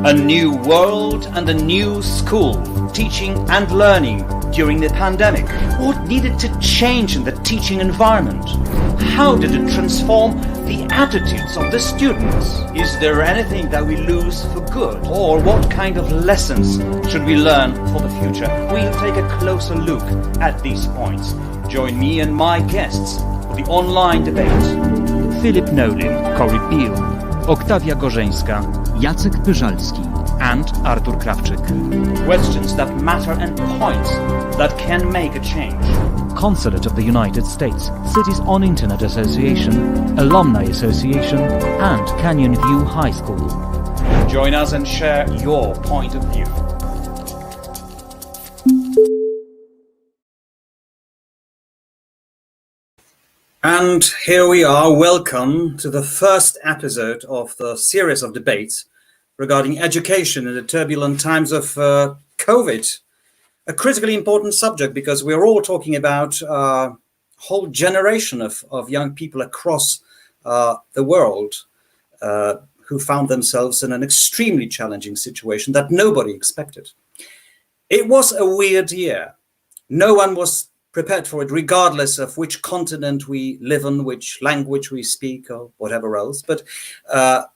A new world and a new school, teaching and learning during the pandemic. What needed to change in the teaching environment? How did it transform the attitudes of the students? Is there anything that we lose for good? Or what kind of lessons should we learn for the future? We'll take a closer look at these points. Join me and my guests for the online debate. Philip Nolin, Cory Beale, Oktawia Gorzeńska, Jacek Pyżalski and Artur Krawczyk. Questions that matter and points that can make a change. Consulate of the United States, Cities on Internet Association, Alumni Association and Canyon View High School. Join us and share your point of view. And here we are. Welcome to the first episode of the series of debates regarding education in the turbulent times of COVID. A critically important subject because we're all talking about a whole generation of young people across the world who found themselves in an extremely challenging situation that nobody expected. It was a weird year. No one was prepared for it, regardless of which continent we live on, which language we speak, or whatever else. But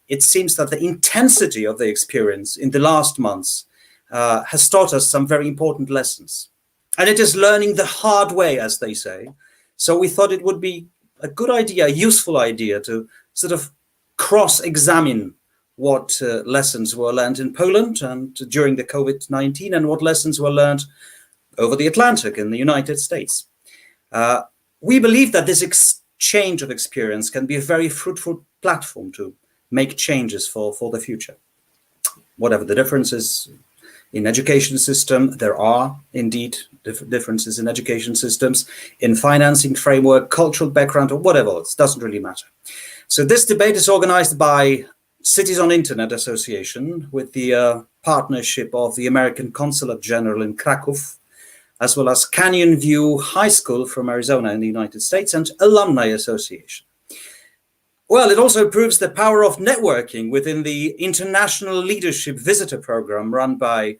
it seems that the intensity of the experience in the last months has taught us some very important lessons. And it is learning the hard way, as they say. So we thought it would be a good idea, a useful idea to sort of cross-examine what lessons were learned in Poland and during the COVID-19 and what lessons were learned over the Atlantic in the United States. We believe that this exchange of experience can be a very fruitful platform to make changes for the future. Whatever the differences in education system, there are indeed differences in education systems, in financing framework, cultural background, or whatever else, doesn't really matter. So this debate is organized by Cities on Internet Association with the partnership of the American Consulate General in Krakow, as well as Canyon View High School from Arizona in the United States and Alumni Association. Well, it also proves the power of networking within the International Leadership Visitor Program run by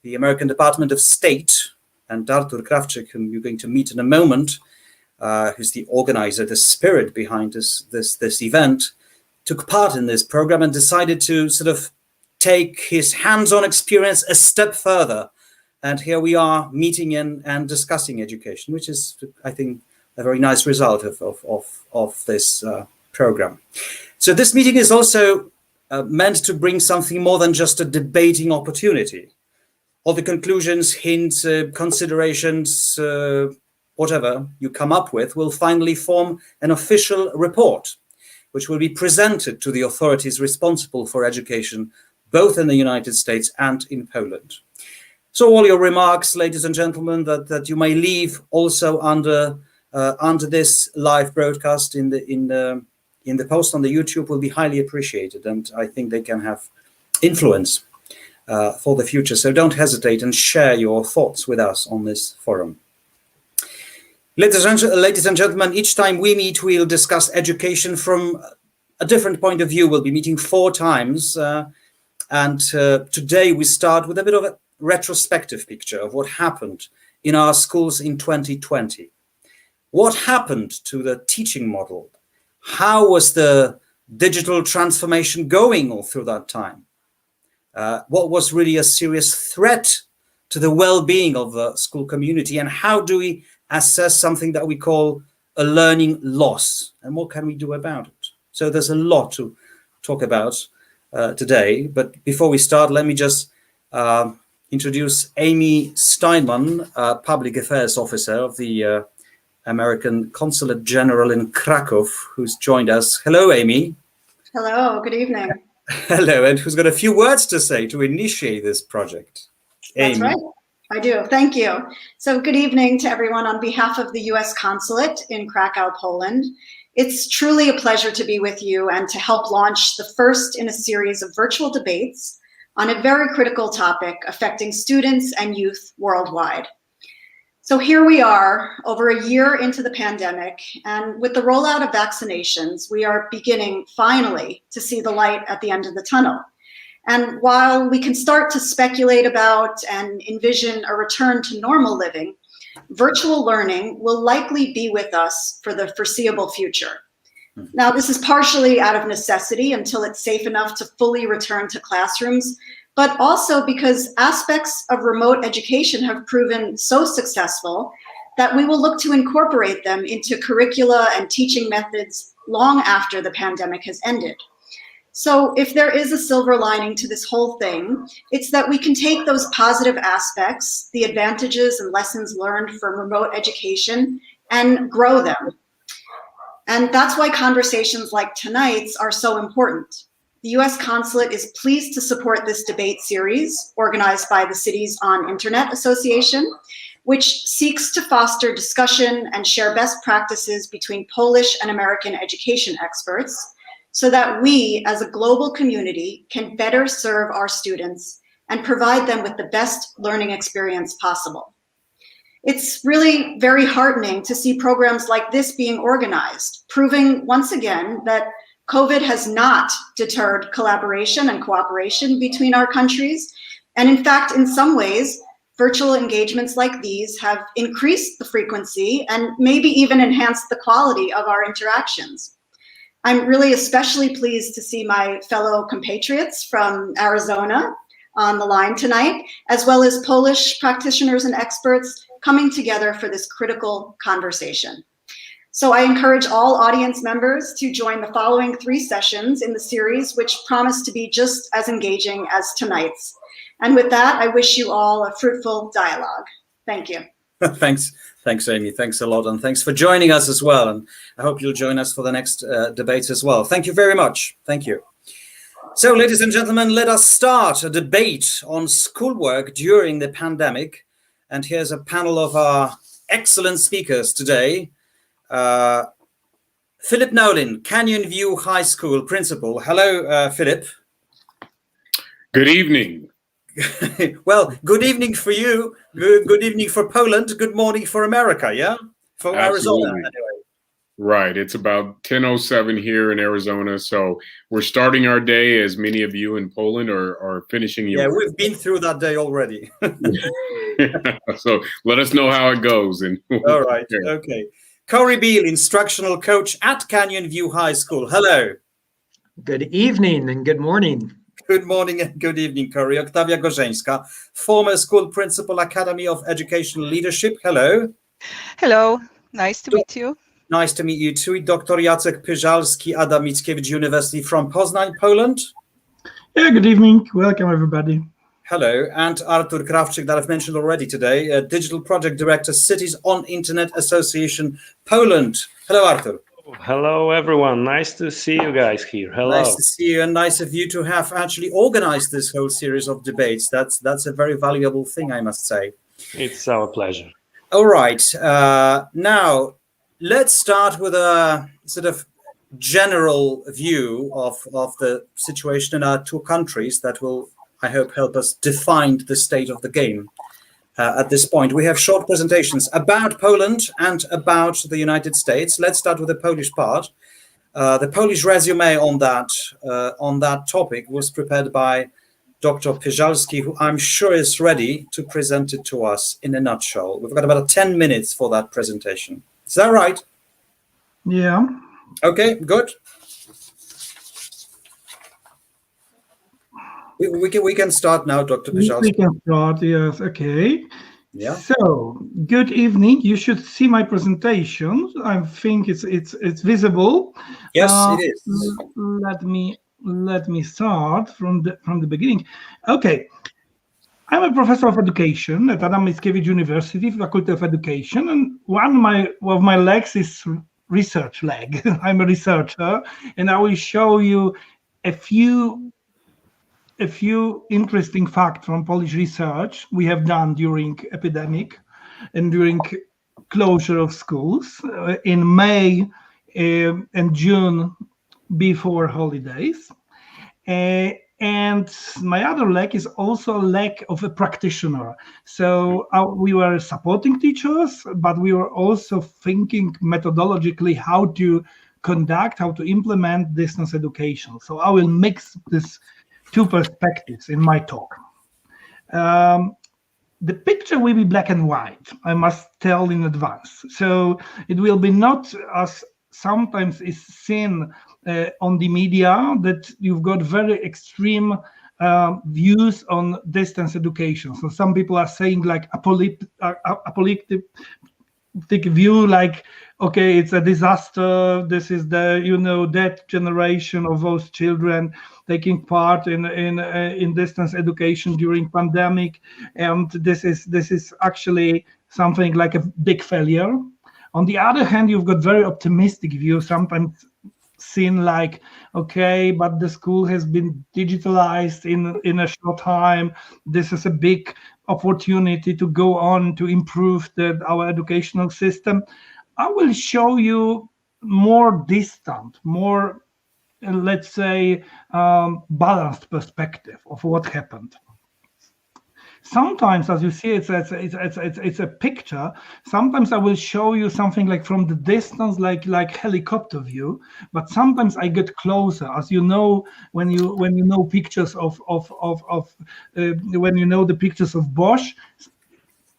the American Department of State, and Artur Krawczyk, whom you're going to meet in a moment, who's the organizer, the spirit behind this event, took part in this program and decided to sort of take his hands-on experience a step further. And here we are meeting and discussing education, which is, I think, a very nice result of this program. So this meeting is also meant to bring something more than just a debating opportunity. All the conclusions, hints, considerations, whatever you come up with will finally form an official report, which will be presented to the authorities responsible for education, both in the United States and in Poland. So all your remarks, ladies and gentlemen, that you may leave also under this live broadcast in the post on the YouTube will be highly appreciated, and I think they can have influence for the future. So don't hesitate and share your thoughts with us on this forum. Ladies and gentlemen, each time we meet, we'll discuss education from a different point of view. We'll be meeting 4 times, and today we start with a bit of a retrospective picture of what happened in our schools in 2020. What happened to the teaching model? How was the digital transformation going all through that time? What was really a serious threat to the well-being of the school community? And how do we assess something that we call a learning loss? And what can we do about it? So there's a lot to talk about today. But before we start, let me just introduce Amy Steinman, Public Affairs Officer of the American Consulate General in Krakow, who's joined us. Hello, Amy. Hello, good evening. Hello, and who's got a few words to say to initiate this project. That's Amy. right, I do, thank you. So good evening to everyone on behalf of the U.S. Consulate in Krakow, Poland. It's truly a pleasure to be with you and to help launch the first in a series of virtual debates on a very critical topic affecting students and youth worldwide. So here we are, over a year into the pandemic, and with the rollout of vaccinations, we are beginning finally to see the light at the end of the tunnel. And while we can start to speculate about and envision a return to normal living, virtual learning will likely be with us for the foreseeable future. Now, this is partially out of necessity until it's safe enough to fully return to classrooms, but also because aspects of remote education have proven so successful that we will look to incorporate them into curricula and teaching methods long after the pandemic has ended. So if there is a silver lining to this whole thing, it's that we can take those positive aspects, the advantages and lessons learned from remote education, and grow them. And that's why conversations like tonight's are so important. The U.S. Consulate is pleased to support this debate series organized by the Cities on Internet Association, which seeks to foster discussion and share best practices between Polish and American education experts so that we as a global community can better serve our students and provide them with the best learning experience possible. It's really very heartening to see programs like this being organized, proving once again that COVID has not deterred collaboration and cooperation between our countries. And in fact, in some ways, virtual engagements like these have increased the frequency and maybe even enhanced the quality of our interactions. I'm really especially pleased to see my fellow compatriots from Arizona on the line tonight, as well as Polish practitioners and experts coming together for this critical conversation. So I encourage all audience members to join the following 3 sessions in the series, which promise to be just as engaging as tonight's. And with that, I wish you all a fruitful dialogue. Thank you. Thanks, Amy. Thanks a lot. And thanks for joining us as well. And I hope you'll join us for the next debates as well. Thank you very much. Thank you. So, ladies and gentlemen, let us start a debate on schoolwork during the pandemic. And here's a panel of our excellent speakers today. Philip Nolan, Canyon View High School principal. Hello, Philip. Good evening. Well, good evening for you. Good evening for Poland. Good morning for America, yeah? For Absolutely. Arizona, anyway. Right. It's about 10:07 here in Arizona. So we're starting our day as many of you in Poland are finishing your work. We've been through that day already. So let us know how it goes. And all right. Okay. Corey Beale, instructional coach at Canyon View High School. Hello. Good evening and good morning. Good morning and good evening, Corey. Oktawia Gorzeńska, former school principal, Academy of Educational Leadership. Hello. Hello. Nice to meet you. Nice to meet you too. Dr. Jacek Pyżalski, Adam Mickiewicz University from Poznań, Poland. Yeah, good evening. Welcome, everybody. Hello. And Artur Krawczyk, that I've mentioned already today, Digital Project Director, Cities on Internet Association, Poland. Hello, Artur. Hello, everyone. Nice to see you guys here. Hello. Nice to see you, and nice of you to have actually organized this whole series of debates. That's a very valuable thing, I must say. It's our pleasure. All right. Now, let's start with a sort of general view of the situation in our 2 countries that will, I hope, help us define the state of the game. At this point, we have short presentations about Poland and about the United States. Let's start with the Polish part. The Polish resume on that topic was prepared by Dr. Pyżalski, who I'm sure is ready to present it to us in a nutshell. We've got about 10 minutes for that presentation. Is that right? Yeah. Okay, good. We can start now, Dr. Pyżalski. We can start, yes, okay. Yeah. So, good evening. You should see my presentation. I think it's visible. Yes, it is. Let me start from the beginning. Okay. I'm a professor of education at Adam Mickiewicz University, Faculty of Education, and one of my legs is research leg. I'm a researcher, and I will show you a few interesting facts from Polish research we have done during epidemic and during closure of schools in May and June before holidays. And my other leg is also a leg of a practitioner. So we were supporting teachers, but we were also thinking methodologically how to conduct, how to implement distance education. So I will mix these two perspectives in my talk. The picture will be black and white, I must tell in advance. So it will be not as sometimes is seen on the media, that you've got very extreme views on distance education. So some people are saying like apocalyptic view, like, okay, it's a disaster. This is the that generation of those children taking part in distance education during pandemic, and this is actually something like a big failure. On the other hand, you've got very optimistic view, sometimes seen like, okay, but the school has been digitalized in a short time. This is a big opportunity to go on to improve our educational system. I will show you more distant, more, let's say, balanced perspective of what happened. Sometimes, as you see, it's a picture. Sometimes I will show you something like from the distance, like helicopter view. But sometimes I get closer, as you know, when you know pictures when you know the pictures of Bosch,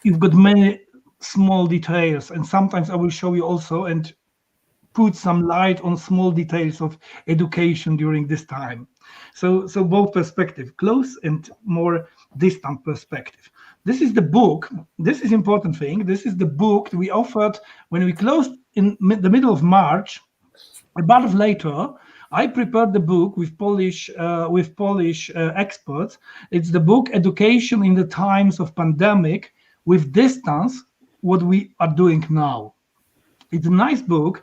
you've got many small details. And sometimes I will show you also and put some light on small details of education during this time. So both perspective, close and more distant perspective. This is the book. This is important thing. This is the book we offered when we closed in the middle of March. About later, I prepared the book with Polish experts. It's the book Education in the Times of Pandemic with Distance, what we are doing now. It's a nice book,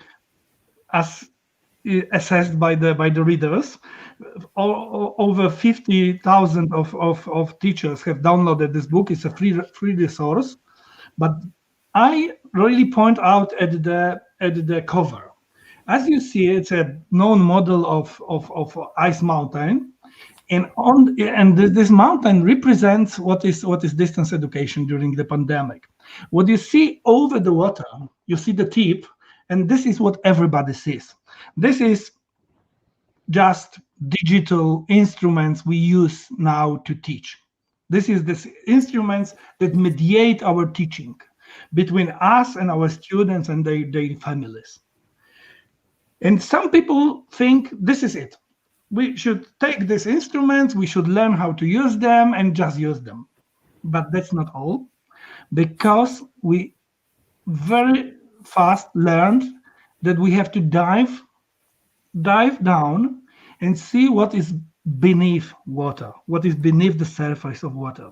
as assessed by the readers. Over 50,000 of teachers have downloaded this book. It's a free resource, but I really point out at the cover. As you see, it's a known model of ice mountain, and this mountain represents what is distance education during the pandemic. What you see over the water, you see the tip, and this is what everybody sees. This is just digital instruments we use now to teach. This is the instruments that mediate our teaching between us and our students and their families. And some people think this is it. We should take these instruments, we should learn how to use them and just use them. But that's not all, because we very fast learned that we have to dive down and see what is beneath water, what is beneath the surface of water.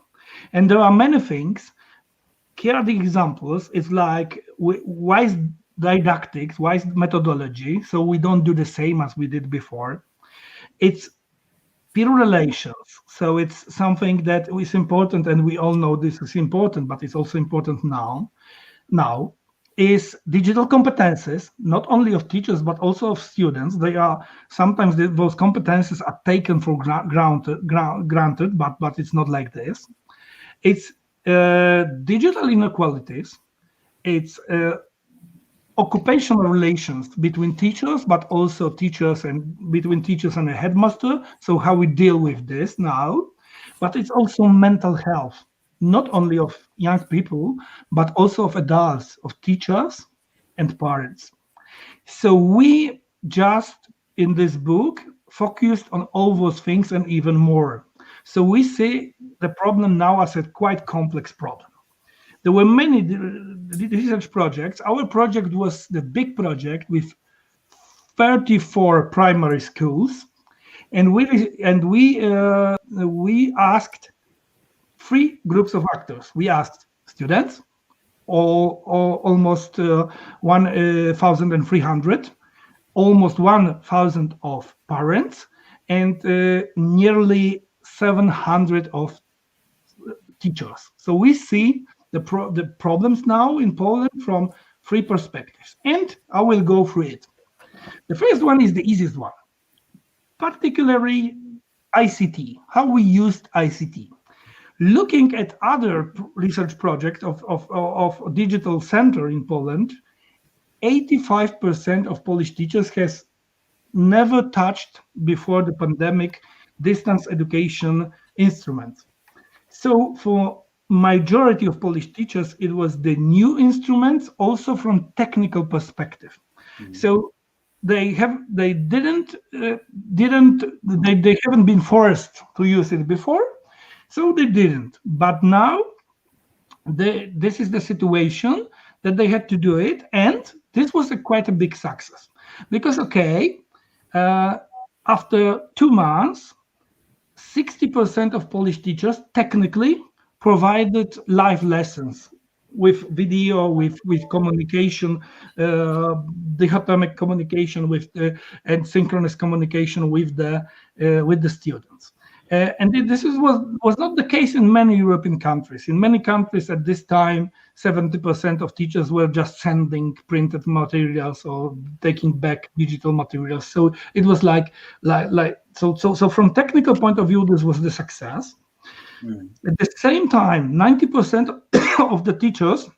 And there are many things. Here are the examples. It's like wise didactics, wise methodology, so we don't do the same as we did before. It's peer relations, so it's something that is important, and we all know this is important, but it's also important now. Is digital competencies, not only of teachers, but also of students. They are sometimes those competencies are taken for granted, but it's not like this. It's digital inequalities. It's occupational relations between teachers, but also teachers and between teachers and a headmaster. So how we deal with this now, but it's also mental health. Not only of young people, but also of adults, of teachers and parents. So we just, in this book, focused on all those things and even more. So we see the problem now as a quite complex problem. There were many research projects. Our project was the big project with 34 primary schools. And we asked three groups of actors. We asked students, or almost 1,300, almost 1,000 of parents, and nearly 700 of teachers. So we see the problems now in Poland from three perspectives, and I will go through it. The first one is the easiest one, particularly ICT, how we used ICT. Looking at other research projects of digital center in Poland, 85% of Polish teachers has never touched before the pandemic distance education instruments. So for majority of Polish teachers, it was the new instruments, also from technical perspective. So they haven't been forced to use it before, so they didn't. But now this is the situation that they had to do it, and this was quite a big success because after 2 months, 60% of Polish teachers technically provided live lessons with video, with communication, dichotomic communication and synchronous communication with the students. And this was not the case in many European countries. In many countries at this time, 70% of teachers were just sending printed materials or taking back digital materials. So it was so from technical point of view, this was the success. At the same time, 90% of the teachers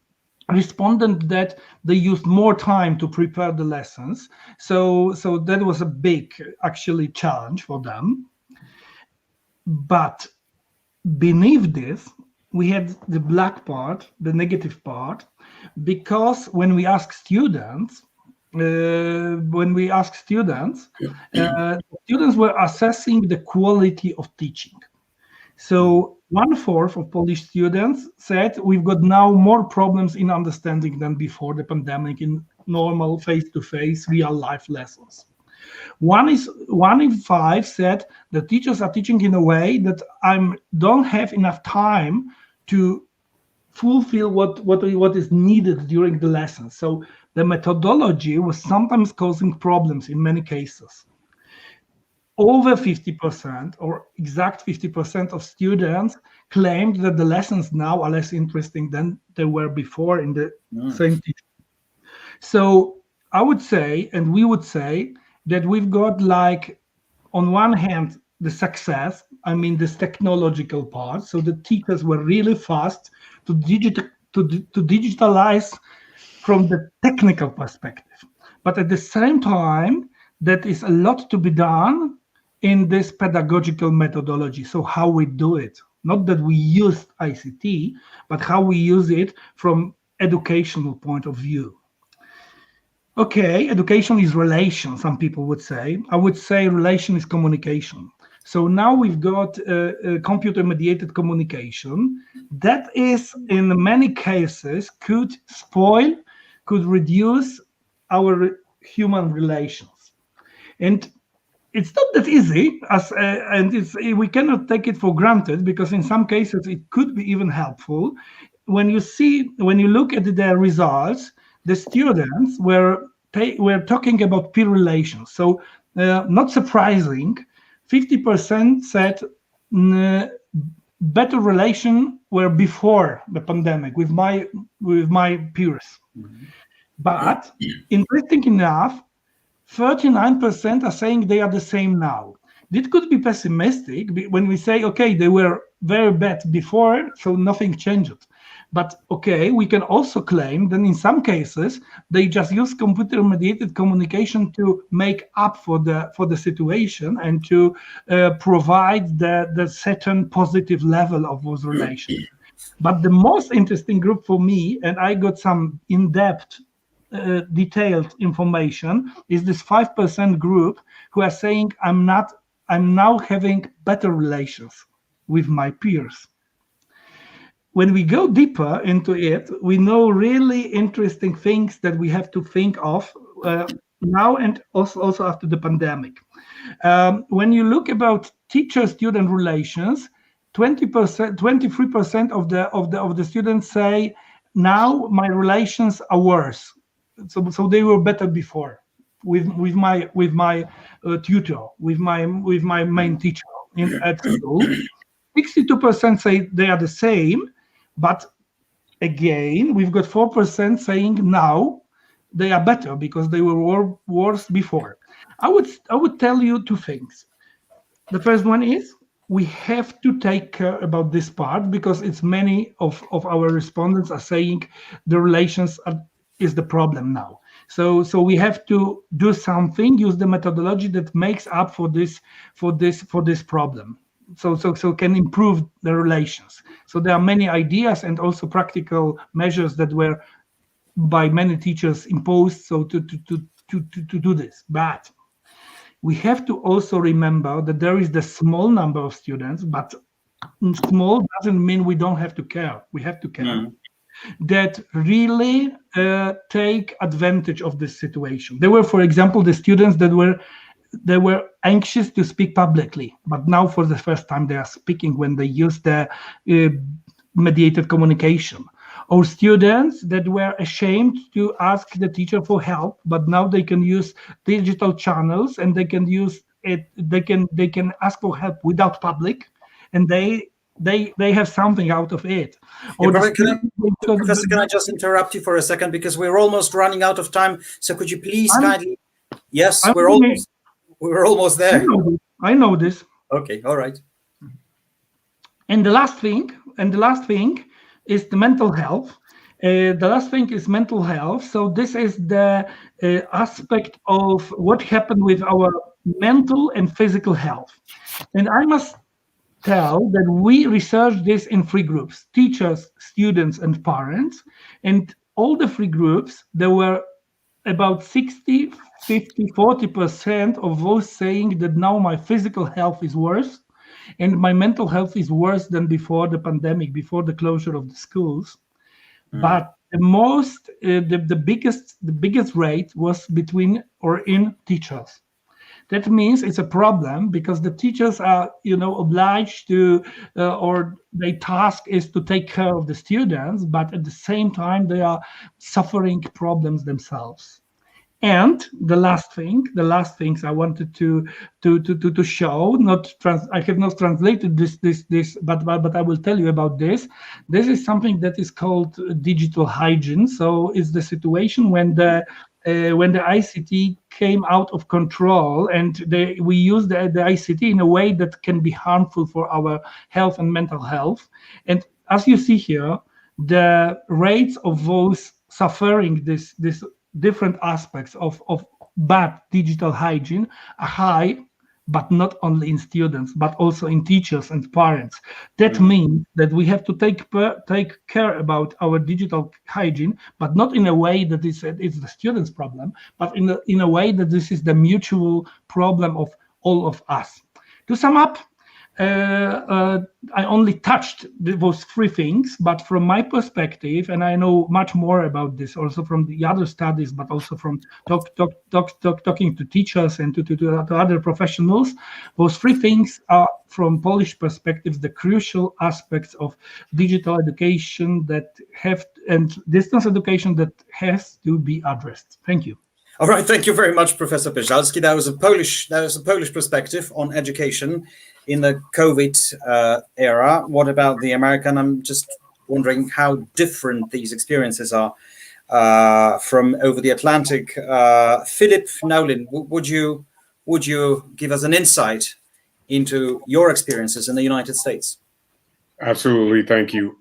responded that they used more time to prepare the lessons. So that was a big, actually, challenge for them. But beneath this, we had the black part, the negative part, because when we ask students, students were assessing the quality of teaching. So 1/4 of Polish students said we've got now more problems in understanding than before the pandemic in normal face-to-face real life lessons. 1 in 5 said the teachers are teaching in a way that I don't have enough time to fulfill what is needed during the lesson. So the methodology was sometimes causing problems in many cases. Over 50% or exact 50% of students claimed that the lessons now are less interesting than they were before in the same teaching. So I would say, and we would say, that we've got on one hand, the success, I mean this technological part. So the teachers were really fast to digitalize from the technical perspective. But at the same time, that is a lot to be done in this pedagogical methodology. So how we do it, not that we use ICT, but how we use it from educational point of view. Okay, education is relation, some people would say. I would say relation is communication. So now we've got computer-mediated communication that is, in many cases, could reduce our human relations. And it's not that easy, we cannot take it for granted, because in some cases it could be even helpful. When you look at the results, the students were talking about peer relations. So not surprising, 50% said better relation were before the pandemic with my peers. Mm-hmm. But interesting enough, 39% are saying they are the same now. This could be pessimistic when we say, okay, they were very bad before, so nothing changed. But okay, we can also claim that in some cases, they just use computer-mediated communication to make up for the situation and to provide the certain positive level of those relations. But the most interesting group for me, and I got some in-depth detailed information, is this 5% group who are saying I'm now having better relations with my peers. When we go deeper into it, we know really interesting things that we have to think of now and also after the pandemic. When you look about teacher-student relations, 23% of the students say now my relations are worse. So they were better before with my tutor, with my main teacher at school. 62% say they are the same, but again we've got 4% saying now they are better because they were worse before. I would tell you two things. The first one is we have to take care about this part, because it's many of our respondents are saying the relations is the problem now. So we have to do something, use the methodology that makes up for this problem. So can improve the relations. So there are many ideas and also practical measures that were by many teachers imposed so to do this. But we have to also remember that there is the small number of students, but small doesn't mean we don't have to care. We have to care. That really take advantage of this situation. There were, for example, the students that were anxious to speak publicly, but now for the first time they are speaking when they use the mediated communication. Or students that were ashamed to ask the teacher for help, but now they can use digital channels and they can use it. They can ask for help without public, and they have something out of it. Professor, can I just interrupt you for a second, because we're almost running out of time. So could you please kindly? Yes, we're almost there. I know this. Okay, all right. And the last thing is the mental health. The last thing is mental health. So this is the aspect of what happened with our mental and physical health. And I must tell that we researched this in 3 groups: teachers, students, and parents. And all the 3 groups, there were about 60, 50, 40% of those saying that now my physical health is worse and my mental health is worse than before the pandemic, before the closure of the schools. But the biggest rate was between or in teachers. That means it's a problem because the teachers are, obliged to, or their task is to take care of the students, but at the same time they are suffering problems themselves. And the last things I wanted to show, I have not translated this, but I will tell you about this. This is something that is called digital hygiene. So it's the situation when the ICT came out of control and we use the ICT in a way that can be harmful for our health and mental health. And as you see here, the rates of those suffering this different aspects of bad digital hygiene are high, but not only in students, but also in teachers and parents. That means that we have to take care about our digital hygiene, but not in a way that it's the students' problem, but in a way that this is the mutual problem of all of us. To sum up, I only touched those 3 things, but from my perspective, and I know much more about this also from the other studies, but also from talking to teachers and to other professionals, those 3 things are, from Polish perspectives, the crucial aspects of digital education and distance education that has to be addressed. Thank you. All right, thank you very much, Professor Peszalski. That was a Polish perspective on education in the COVID era. What about the American? I'm just wondering how different these experiences are from over the Atlantic. Philip Nowlin, would you give us an insight into your experiences in the United States? Absolutely, thank you.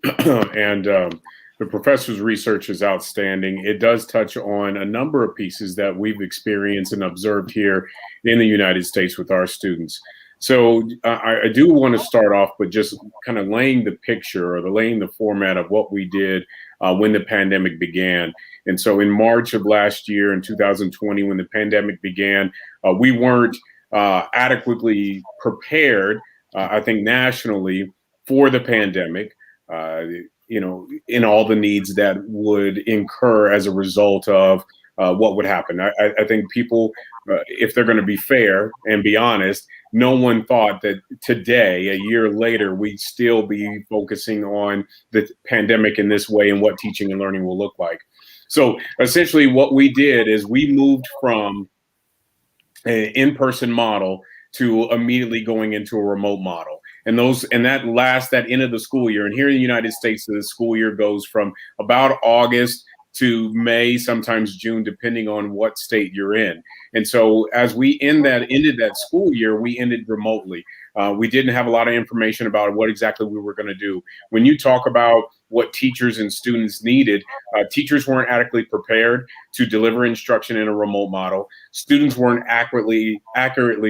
And the professor's research is outstanding. It does touch on a number of pieces that we've experienced and observed here in the United States with our students. So I do want to start off with just kind of laying the picture or laying the format of what we did when the pandemic began. And so in March of last year, in 2020, when the pandemic began, we weren't adequately prepared, I think nationally, for the pandemic. In all the needs that would incur as a result of what would happen. I think people, if they're going to be fair and be honest, no one thought that today, a year later, we'd still be focusing on the pandemic in this way and what teaching and learning will look like. So essentially what we did is we moved from an in-person model to immediately going into a remote model. And that end of the school year. And here in the United States, the school year goes from about August to May, sometimes June, depending on what state you're in. And so as we ended that school year, we ended remotely. We didn't have a lot of information about what exactly we were going to do. When you talk about what teachers and students needed, teachers weren't adequately prepared to deliver instruction in a remote model. Students weren't accurately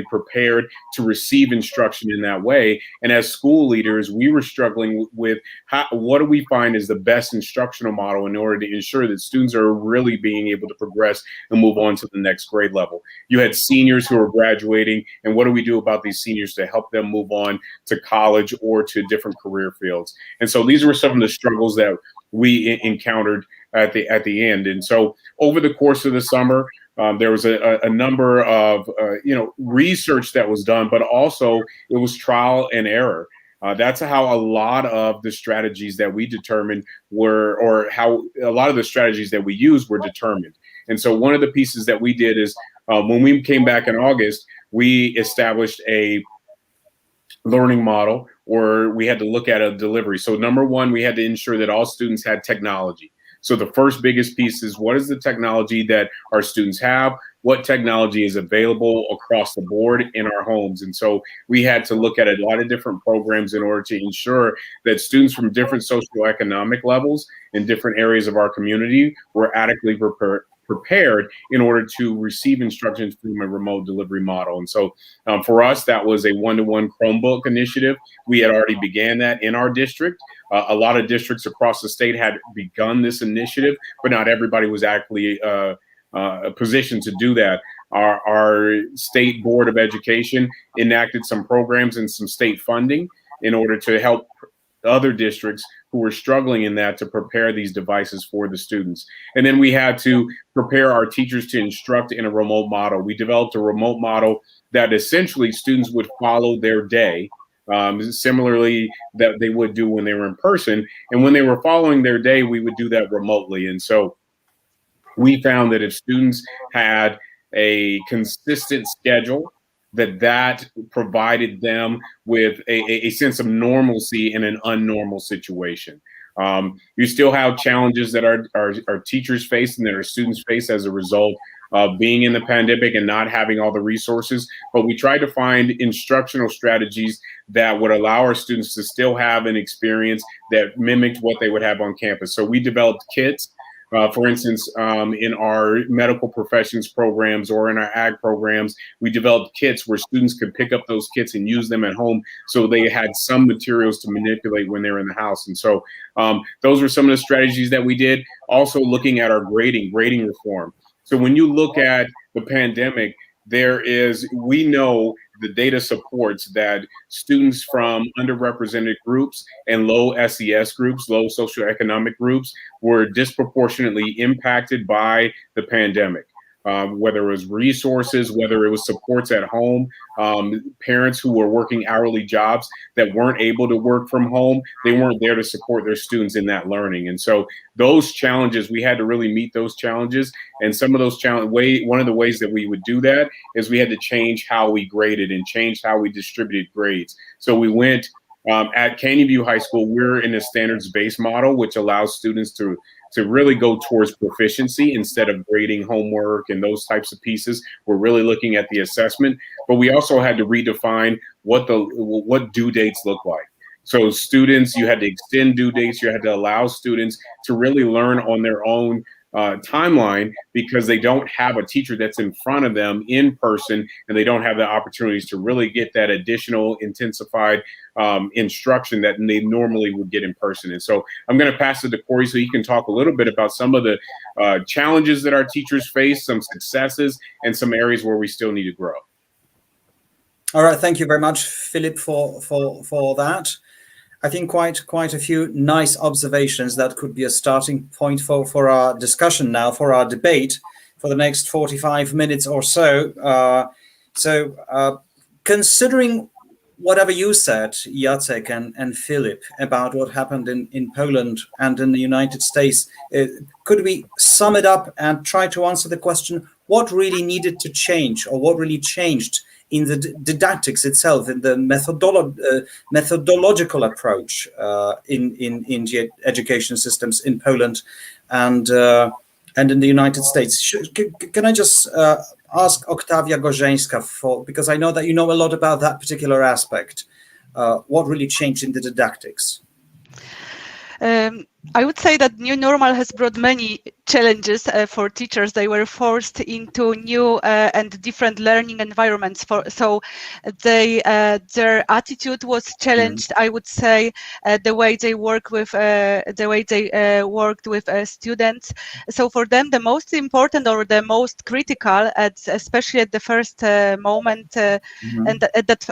prepared to receive instruction in that way. And as school leaders, we were struggling with what do we find is the best instructional model in order to ensure that students are really being able to progress and move on to the next grade level. You had seniors who are graduating, and what do we do about these seniors to help them move on to college or to different career fields? And so these were some of the struggles that we encountered at the end. And so over the course of the summer, there was a number of research that was done, but also it was trial and error. That's how a lot of the strategies that we determined or how a lot of the strategies that we used were determined. And so one of the pieces that we did is when we came back in August, we established a learning model, or we had to look at a delivery. So number one, we had to ensure that all students had technology. So the first biggest piece is, what is the technology that our students have? What technology is available across the board in our homes? And so we had to look at a lot of different programs in order to ensure that students from different socioeconomic levels in different areas of our community were adequately prepared in order to receive instructions from a remote delivery model. And so for us, that was a one-to-one Chromebook initiative. We had already began that in our district. A lot of districts across the state had begun this initiative, but not everybody was actually positioned to do that. Our state board of education enacted some programs and some state funding in order to help other districts who were struggling in that to prepare these devices for the students. And then we had to prepare our teachers to instruct in a remote model. We developed a remote model that essentially students would follow their day, similarly that they would do when they were in person. And when they were following their day, we would do that remotely. And so we found that if students had a consistent schedule, that provided them with a sense of normalcy in an unnormal situation. You still have challenges that our teachers face and that our students face as a result of being in the pandemic and not having all the resources, but we tried to find instructional strategies that would allow our students to still have an experience that mimicked what they would have on campus. So we developed kits. For instance, in our medical professions programs or in our ag programs, we developed kits where students could pick up those kits and use them at home, so they had some materials to manipulate when they're in the house. And so those were some of the strategies that we did. Also looking at our grading reform. So when you look at the pandemic, we know the data supports that students from underrepresented groups and low SES groups, low socioeconomic groups, were disproportionately impacted by the pandemic. Whether it was resources, whether it was supports at home, parents who were working hourly jobs that weren't able to work from home, they weren't there to support their students in that learning. And so those challenges, we had to really meet those challenges. And some of those one of the ways that we would do that is we had to change how we graded and change how we distributed grades. So we went at Canyon View High School, we're in a standards-based model, which allows students to really go towards proficiency instead of grading homework and those types of pieces. We're really looking at the assessment, but we also had to redefine what due dates look like. So students, you had to extend due dates. You had to allow students to really learn on their own timeline, because they don't have a teacher that's in front of them in person, and they don't have the opportunities to really get that additional intensified instruction that they normally would get in person. And so I'm going to pass it to Corey so he can talk a little bit about some of the challenges that our teachers face, some successes, and some areas where we still need to grow. All right, thank you very much, Philip, for that. I think quite a few nice observations that could be a starting point for our discussion now, for our debate for the next 45 minutes or so. Considering whatever you said, Jacek and Philip, about what happened in Poland and in the United States, could we sum it up and try to answer the question, what really needed to change, or what really changed in the didactics itself, in the methodological approach in the education systems in Poland and in the United States? Can I just ask Octavia Gorzeńska because I know that you know a lot about that particular aspect. What really changed in the didactics? I would say that new normal has brought many challenges for teachers. They were forced into new and different learning environments. So their attitude was challenged. I would say the way they worked with students. So for them, the most important or the most critical, especially at the first moment, and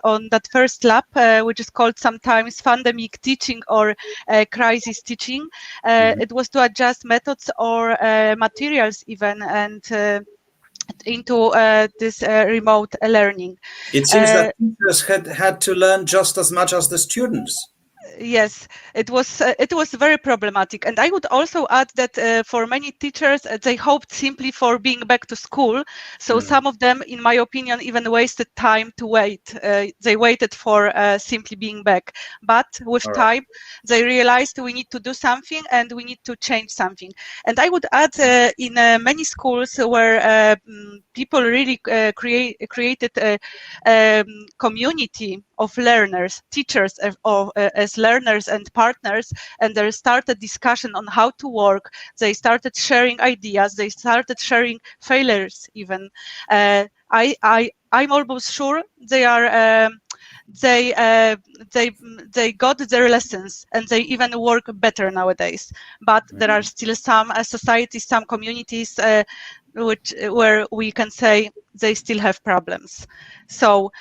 on that first lap, which is called sometimes pandemic teaching or crisis teaching. It was to adjust methods or materials even and into this remote learning. It seems that teachers had to learn just as much as the students. Yes, it was very problematic, and I would also add that for many teachers, they hoped simply for being back to school. So some of them, in my opinion, even wasted time to wait. They waited for simply being back. But with time, they realized we need to do something and we need to change something. And I would add in many schools where people really created a community of learners, teachers as learners and partners, and there started discussion on how to work. They started sharing ideas. They started sharing failures even. I'm almost sure they are. They got their lessons and they even work better nowadays. But there are still some societies, some communities where we can say they still have problems. So,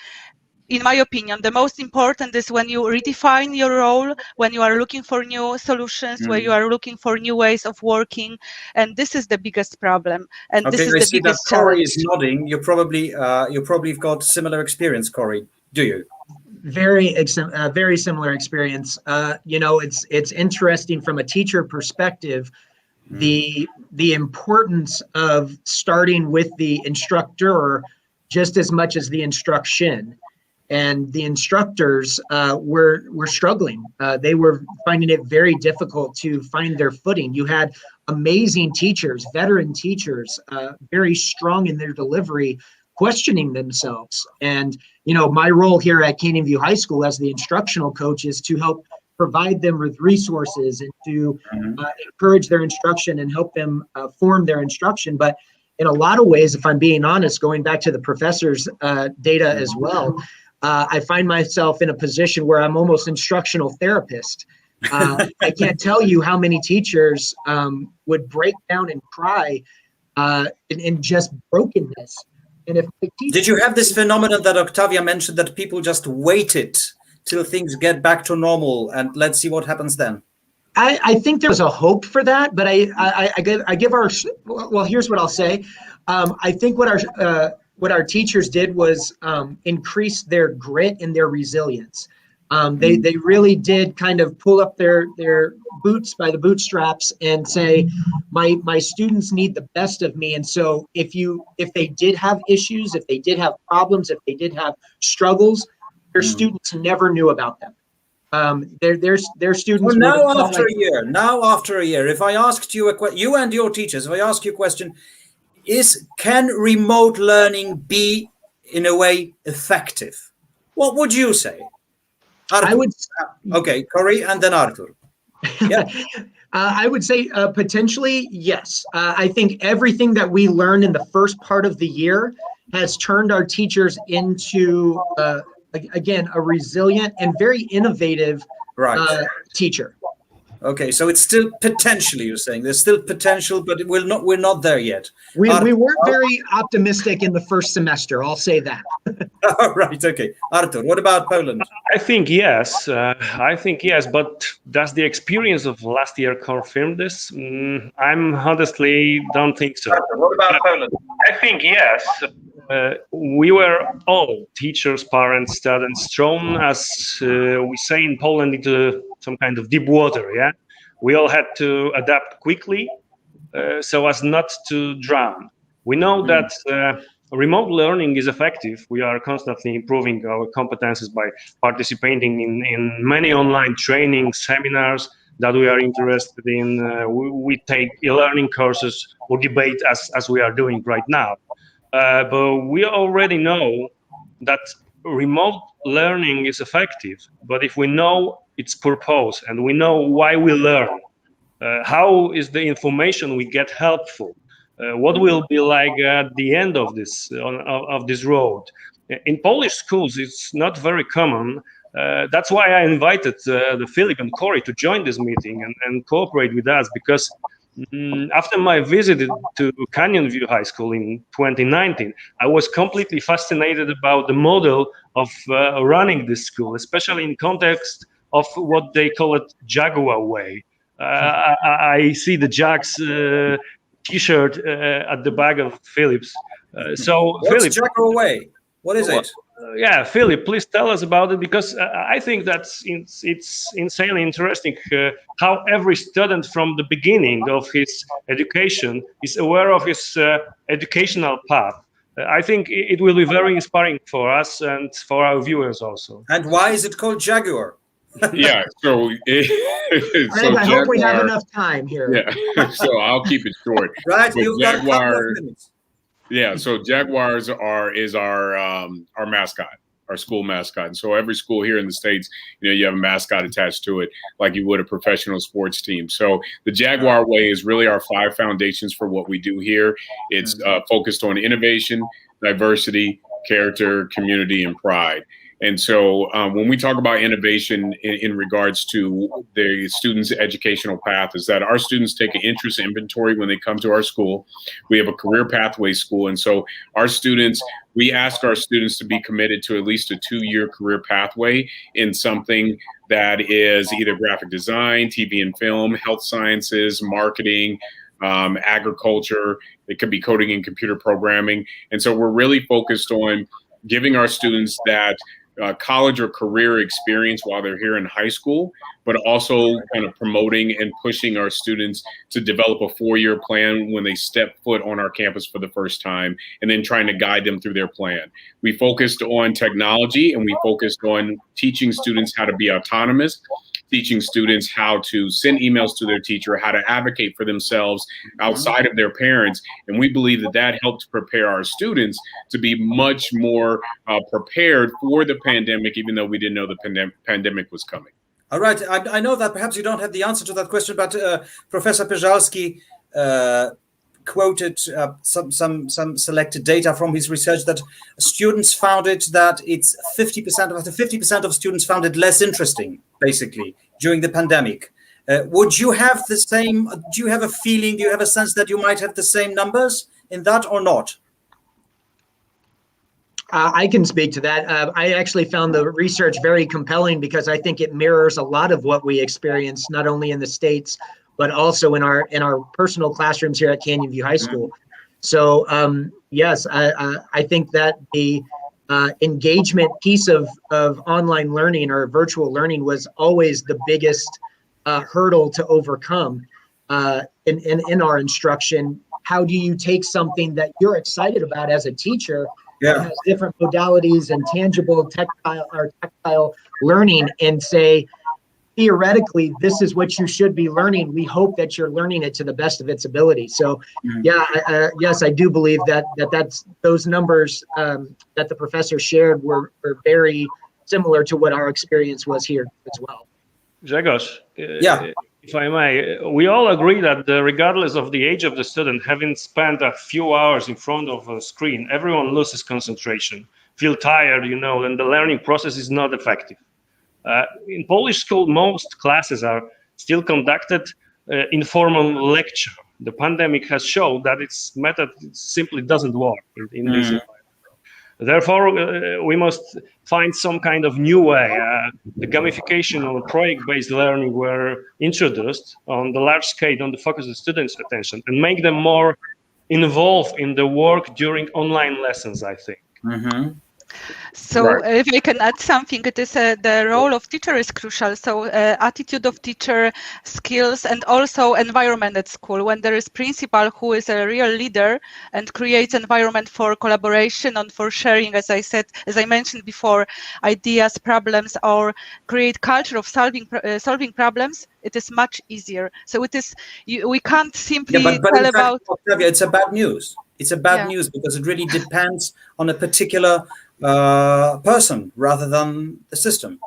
in my opinion, the most important is when you redefine your role, when you are looking for new solutions, when you are looking for new ways of working, and this is the biggest problem. And this is the biggest challenge. Corey is nodding. You probably got similar experience, Corey. Do you? Very similar experience. It's interesting from a teacher perspective, the importance of starting with the instructor just as much as the instruction. And the instructors were struggling. They were finding it very difficult to find their footing. You had amazing teachers, veteran teachers, very strong in their delivery, questioning themselves. And, my role here at Canyon View High School as the instructional coach is to help provide them with resources and to encourage their instruction and help them form their instruction. But in a lot of ways, if I'm being honest, going back to the professor's data as well, I find myself in a position where I'm almost instructional therapist. I can't tell you how many teachers would break down and cry in just brokenness. And if did you have this phenomenon that Octavia mentioned, that people just waited till things get back to normal and let's see what happens then? I think there was a hope for that, but I give our, well, here's what I'll say. I think what our teachers did was increase their grit and their resilience. They really did kind of pull up their boots by the bootstraps and say, my students need the best of me. And so if they did have issues, if they did have problems, if they did have struggles, their students never knew about them. Their students. Well, now after a year, if I asked you you and your teachers, if I ask you a question, can remote learning be in a way effective? What would you say? Artur. I would. Okay, Corey, and then Artur. Yeah. I would say potentially yes. I think everything that we learned in the first part of the year has turned our teachers into again a resilient and very innovative teacher. Okay, so it's still potentially, you're saying there's still potential, but we're not there yet. We weren't very optimistic in the first semester, I'll say that. Right, okay. Artur, what about Poland? I think yes, but does the experience of last year confirm this? I'm honestly don't think so. Artur, what about Poland? I think yes. We were all teachers, parents, students thrown, as we say in Poland, into some kind of deep water. Yeah, we all had to adapt quickly so as not to drown. We know that remote learning is effective. We are constantly improving our competencies by participating in many online training seminars that we are interested in. We take e-learning courses or debate as we are doing right now. but we already know that remote learning is effective. But if we know its purpose and we know why we learn, how is the information we get helpful? What will be like at the end of this road? In Polish schools, it's not very common. That's why I invited the Philip and Corey to join this meeting and cooperate with us, because after my visit to Canyon View High School in 2019, I was completely fascinated about the model of running this school, especially in context of what they call it Jaguar way. I see the Jags T-shirt at the back of Philip's. So, What's Philip, Jaguar way? What is it? Yeah, Philip, please tell us about it, because I think it's insanely interesting how every student from the beginning of his education is aware of his educational path. I think it will be very inspiring for us and for our viewers also. And why is it called Jaguar? Yeah, so I hope we have enough time here. Yeah, so I'll keep it short. Right, But you've got a couple of minutes. Yeah, so Jaguars is our mascot, our school mascot. And so every school here in the States, you have a mascot attached to it, like you would a professional sports team. So the Jaguar way is really our 5 foundations for what we do here. It's focused on innovation, diversity, character, community, and pride. And so when we talk about innovation in regards to the students' educational path, is that our students take an interest inventory when they come to our school. We have a career pathway school. And so we ask our students to be committed to at least a 2-year career pathway in something that is either graphic design, TV and film, health sciences, marketing, agriculture. It could be coding and computer programming. And so we're really focused on giving our students that college or career experience while they're here in high school, but also kind of promoting and pushing our students to develop a 4-year plan when they step foot on our campus for the first time, and then trying to guide them through their plan. We focused on technology, and we focused on teaching students how to be autonomous, teaching students how to send emails to their teacher, how to advocate for themselves outside of their parents. And we believe that helped prepare our students to be much more prepared for the pandemic, even though we didn't know the pandemic was coming. All right. I know that perhaps you don't have the answer to that question, but Professor Pieżalski quoted some selected data from his research that students found it that it's 50% of students found it less interesting, basically, during the pandemic. Would you have the same? Do you have a feeling? Do you have a sense that you might have the same numbers in that or not? I can speak to that. I actually found the research very compelling because I think it mirrors a lot of what we experience, not only in the States, but also in our personal classrooms here at Canyon View High School. So yes, I think that the engagement piece of online learning or virtual learning was always the biggest hurdle to overcome in our instruction. How do you take something that you're excited about as a teacher, that has different modalities and tangible tactile learning, and say, theoretically, this is what you should be learning. We hope that you're learning it to the best of its ability. So, yes, I do believe that's those numbers that the professor shared were very similar to what our experience was here as well. Grzegorz, if I may, we all agree that regardless of the age of the student, having spent a few hours in front of a screen, everyone loses concentration, feel tired, and the learning process is not effective. In Polish school, most classes are still conducted in formal lecture. The pandemic has shown that its method simply doesn't work in this environment. Therefore, we must find some kind of new way. The gamification or project-based learning were introduced on the large scale on the focus of students' attention and make them more involved in the work during online lessons, I think. So if I can add something, it is the role of teacher is crucial. So attitude of teacher, skills, and also environment at school. When there is principal who is a real leader and creates environment for collaboration and for sharing, as I mentioned before, ideas, problems, or create culture of solving problems, It is much easier. So it is, we can't simply but tell in fact, about. Octavia, it's a bad news. It's a bad Yeah. news because it really depends on a particular person rather than the system.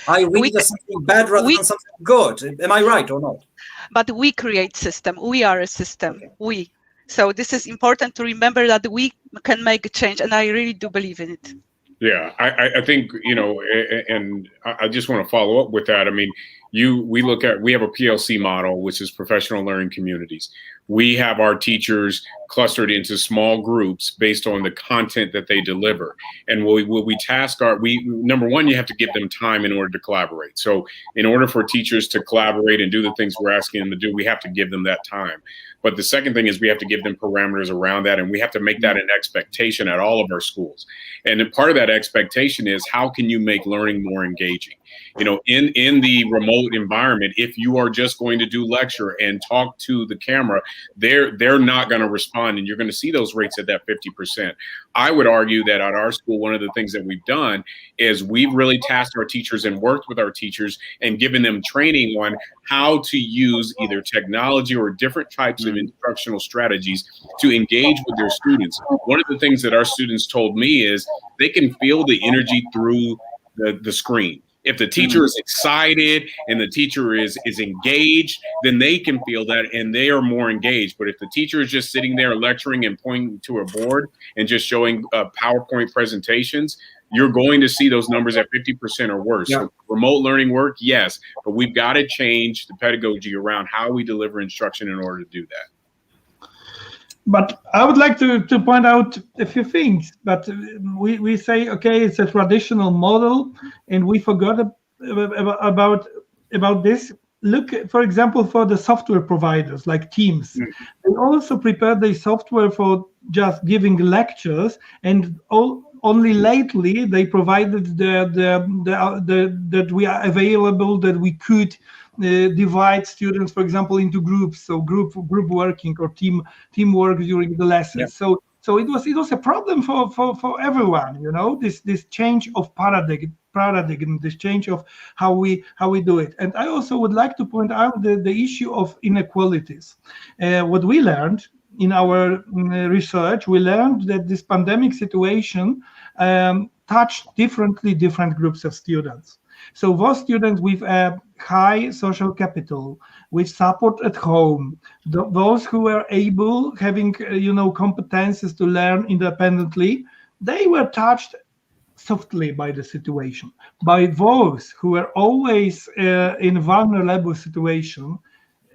I read something bad rather than something good. Am I right or not? But we create system. We are a system. Okay. So this is important to remember that we can make a change, and I really do believe in it. Yeah, I think, you know, and I just want to follow up with that. I mean, we have a PLC model, which is professional learning communities. We have our teachers clustered into small groups based on the content that they deliver. And we task number one, you have to give them time in order to collaborate. So in order for teachers to collaborate and do the things we're asking them to do, we have to give them that time. But the second thing is we have to give them parameters around that, and we have to make that an expectation at all of our schools. And part of that expectation is, how can you make learning more engaging? You know, in the remote environment, if you are just going to do lecture and talk to the camera, they're not going to respond, and you're going to see those rates at that 50%. I would argue that at our school, one of the things that we've done is we've really tasked our teachers and worked with our teachers and given them training on how to use either technology or different types of instructional strategies to engage with their students. One of the things that our students told me is they can feel the energy through the screen. If the teacher is excited and the teacher is engaged, then they can feel that and they are more engaged. But if the teacher is just sitting there lecturing and pointing to a board and just showing PowerPoint presentations, you're going to see those numbers at 50% or worse. Yeah. So remote learning work, yes, but we've got to change the pedagogy around how we deliver instruction in order to do that. But I would like to point out a few things. But we say, okay, it's a traditional model, and we forgot about this. Look, for example, for the software providers like Teams. They also prepare the software for just giving lectures, and only lately they provided that we are available, that we could divide students, for example, into groups, so group working or teamwork during the lessons. Yeah. So it was a problem for everyone, you know, this change of paradigm, this change of how we do it. And I also would like to point out the issue of inequalities. What we learned in our research, we learned that this pandemic situation touched different groups of students. So those students with a high social capital, with support at home, those who were able, having competences to learn independently, they were touched softly by the situation. By those who were always in vulnerable situation,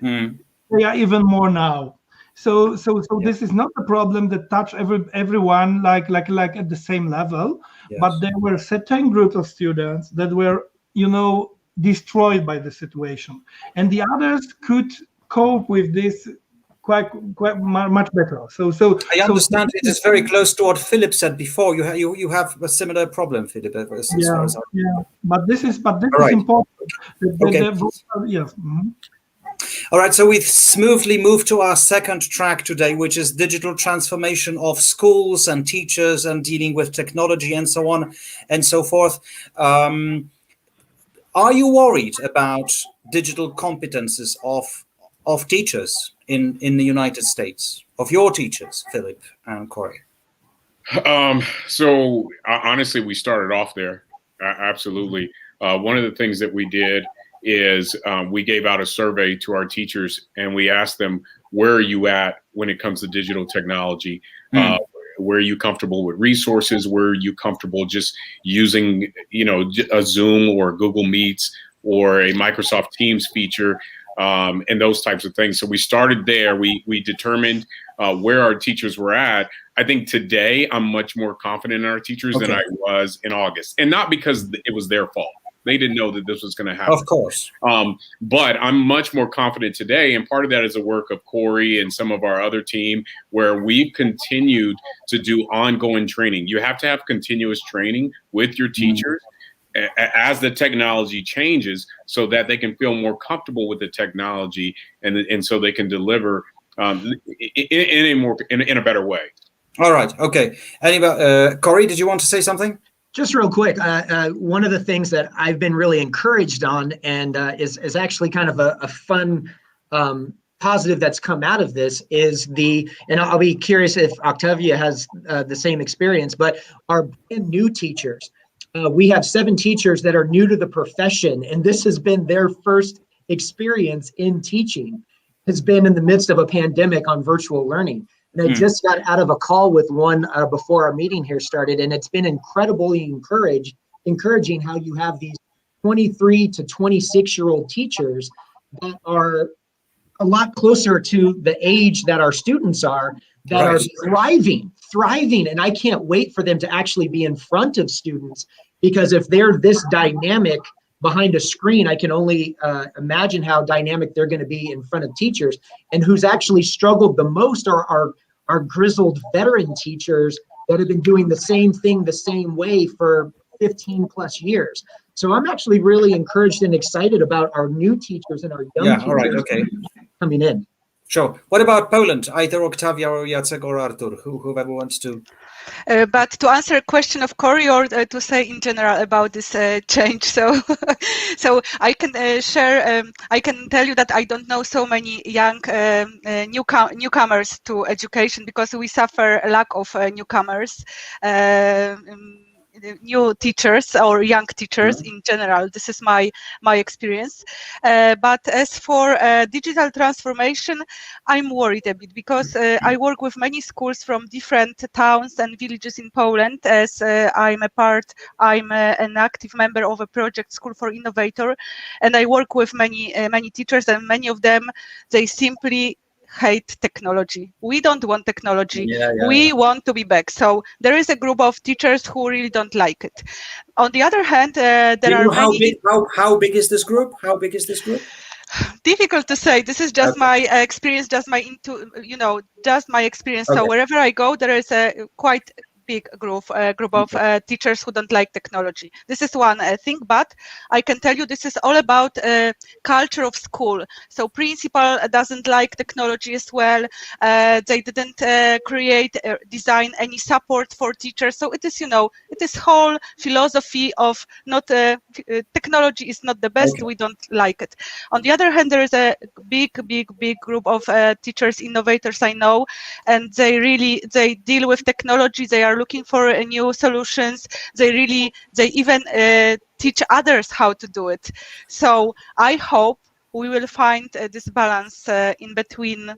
they are even more now. So this is not a problem that touched everyone like at the same level, yes. But there were certain groups of students that were destroyed by the situation, and the others could cope with this quite much better. So I understand it is very close to what Philip said before. You have a similar problem, Philip. But this is important. Okay. Yes. Mm-hmm. All right, so we've smoothly moved to our second track today, which is digital transformation of schools and teachers and dealing with technology and so on and so forth. Are you worried about digital competences of teachers in the United States, of your teachers, Philip and Corey? So honestly, we started off there. Absolutely. One of the things that we did is we gave out a survey to our teachers and we asked them, where are you at when it comes to digital technology? Where are you comfortable with resources? Where are you comfortable just using, a Zoom or Google Meets or a Microsoft Teams feature and those types of things? So we started there. We determined where our teachers were at. I think today I'm much more confident in our teachers than I was in August, and not because it was their fault. They didn't know that this was going to happen. Of course. But I'm much more confident today. And part of that is the work of Corey and some of our other team, where we've continued to do ongoing training. You have to have continuous training with your teachers as the technology changes, so that they can feel more comfortable with the technology and so they can deliver in a better way. All right. Okay. Anyway, Corey, did you want to say something? Just real quick, one of the things that I've been really encouraged on, and is actually kind of a fun positive that's come out of this, is and I'll be curious if Octavia has the same experience, but our brand new teachers. We have 7 teachers that are new to the profession, and this has been their first experience in teaching, has been in the midst of a pandemic on virtual learning. And I just got out of a call with one before our meeting here started, and it's been incredibly encouraging how you have these 23 to 26-year-old teachers that are a lot closer to the age that our students are, that are thriving. And I can't wait for them to actually be in front of students, because if they're this dynamic behind a screen, I can only imagine how dynamic they're going to be in front of teachers. And who's actually struggled the most are our grizzled veteran teachers that have been doing the same thing the same way for 15 plus years. So I'm actually really encouraged and excited about our new teachers and our young teachers coming in. Sure. What about Poland? Either Octavia or Jacek or Artur, whoever wants to. But to answer a question of Cory, or to say in general about this change, so I can share. I can tell you that I don't know so many young newcomers to education, because we suffer a lack of newcomers. New teachers or young teachers in general. This is my experience. But as for digital transformation, I'm worried a bit, because I work with many schools from different towns and villages in Poland, as I'm an active member of a project School for Innovator, and I work with many teachers, and many of them, they simply hate technology. We don't want technology. We want to be back. So there is a group of teachers who really don't like it. On the other hand, there are many. How big is this group? How big is this group? Difficult to say. This is just my experience, just my experience. So wherever I go, there is a quite big group of teachers who don't like technology. This is one thing, but I can tell you this is all about culture of school. So principal doesn't like technology as well. They didn't design any support for teachers. So it is, it is whole philosophy of not technology is not the best. We don't like it. On the other hand, there is a big group of teachers, innovators I know, and they deal with technology. They are looking for new solutions. They even teach others how to do it. So I hope we will find this balance in between,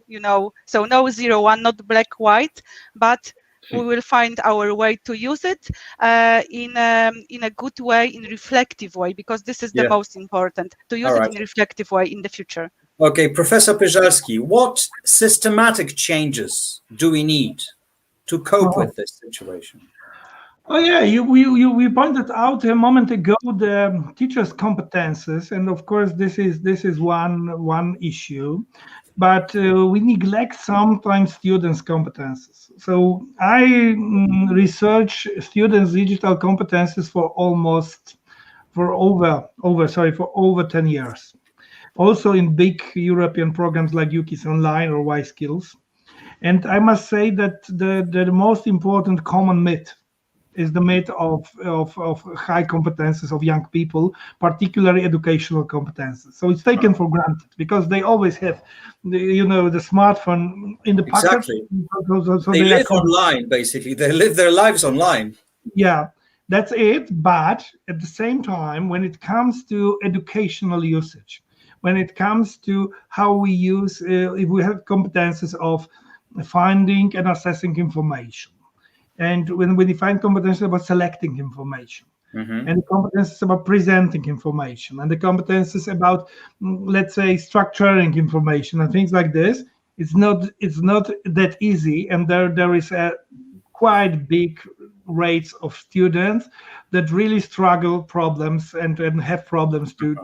so no 0-1, not black white, but we will find our way to use it in a good way, in reflective way, because this is the most important, to use it in a reflective way in the future. Okay, Professor Pyzalski, what systematic changes do we need to cope with this situation? Oh yeah, we pointed out a moment ago the teachers' competences, and of course this is one issue, but we neglect sometimes students' competences. So I research students' digital competences for over 10 years. Also in big European programs like UKIS Online or Y Skills. And I must say that the most important common myth is the myth of high competences of young people, particularly educational competences. So it's taken for granted because they always have, the smartphone in the pocket. Exactly. So they live online, basically. They live their lives online. Yeah, that's it. But at the same time, when it comes to educational usage, when it comes to how we use, if we have competences of finding and assessing information, and when we define competences about selecting information, and the competences about presenting information, and the competences about, let's say, structuring information and things like this, it's not that easy, and there is a quite big rates of students that really struggle problems and have problems to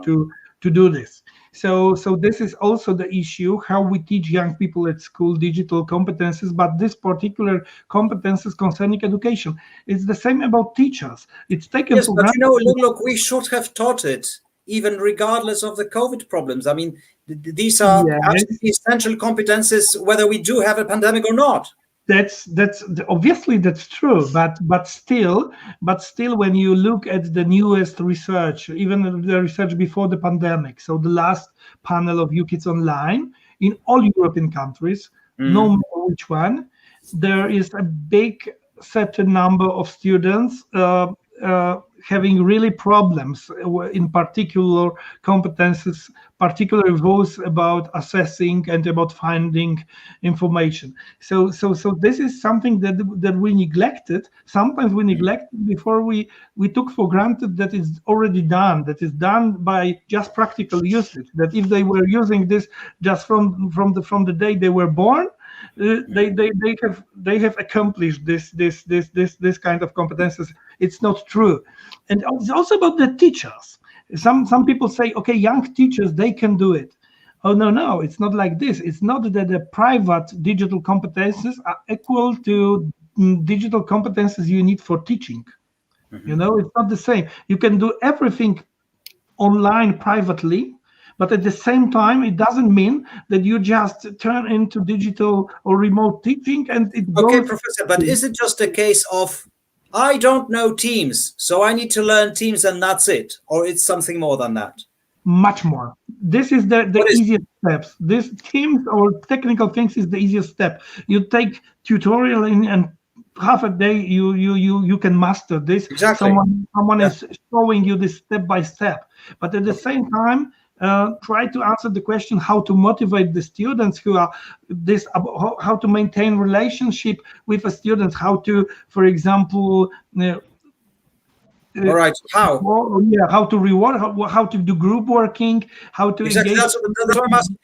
do this. So this is also the issue, how we teach young people at school digital competences, but this particular competences concerning education. It's the same about teachers. It's taken for granted. Look, we should have taught it, even regardless of the COVID problems. I mean, these are absolutely essential competences, whether we do have a pandemic or not. That's obviously that's true, but still, when you look at the newest research, even the research before the pandemic, so the last panel of UKids Online in all European countries, no matter which one, there is a big certain number of students having really problems, in particular competences, particularly those about assessing and about finding information. So this is something that we neglected. Sometimes we neglected before we took for granted that it's already done, that is done by just practical usage, that if they were using this just from the day they were born, they have accomplished this kind of competences. It's not true. And it's also about the teachers. Some people say, okay, young teachers, they can do it. Oh, no, it's not like this. It's not that the private digital competences are equal to digital competences you need for teaching. You know, it's not the same. You can do everything online privately, but at the same time, it doesn't mean that you just turn into digital or remote teaching and it goes. Okay, Professor, but is it just a case of, I don't know Teams, so I need to learn Teams and that's it? Or it's something more than that? Much more. This is the easiest steps. This Teams or technical things is the easiest step. You take tutorial and half a day you can master this. Exactly. Someone is showing you this step by step. But at the same time, try to answer the question how to motivate the students who are this, how to maintain relationship with the students, how to, for example, all right, how? How to reward, how to do group working, how to exactly. engage. That's what I'm asking.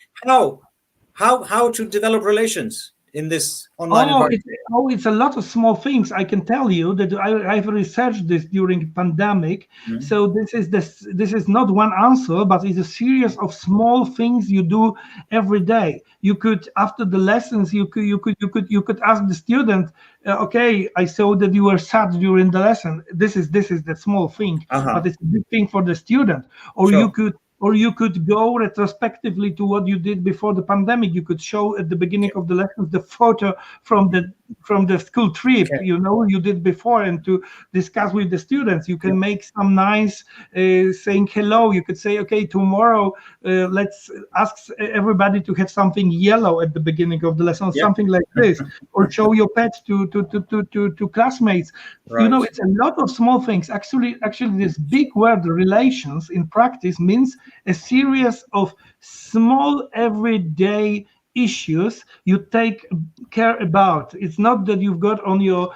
How to develop relations in this online environment? It's a lot of small things. I can tell you that I've researched this during pandemic. So this is not one answer, but it's a series of small things you do every day. You could, after the lessons, you could ask the student, okay, I saw that you were sad during the lesson. This is the small thing, but it's a big thing for the student. Or you could go retrospectively to what you did before the pandemic. You could show at the beginning of the lessons the photo from the school trip, you did before, and to discuss with the students. You can make some nice saying hello. You could say, okay, tomorrow let's ask everybody to have something yellow at the beginning of the lesson, something like this, or show your pet to classmates. Right. It's a lot of small things. Actually, this big word relations in practice means a series of small everyday issues you take care about. It's not that you've got on your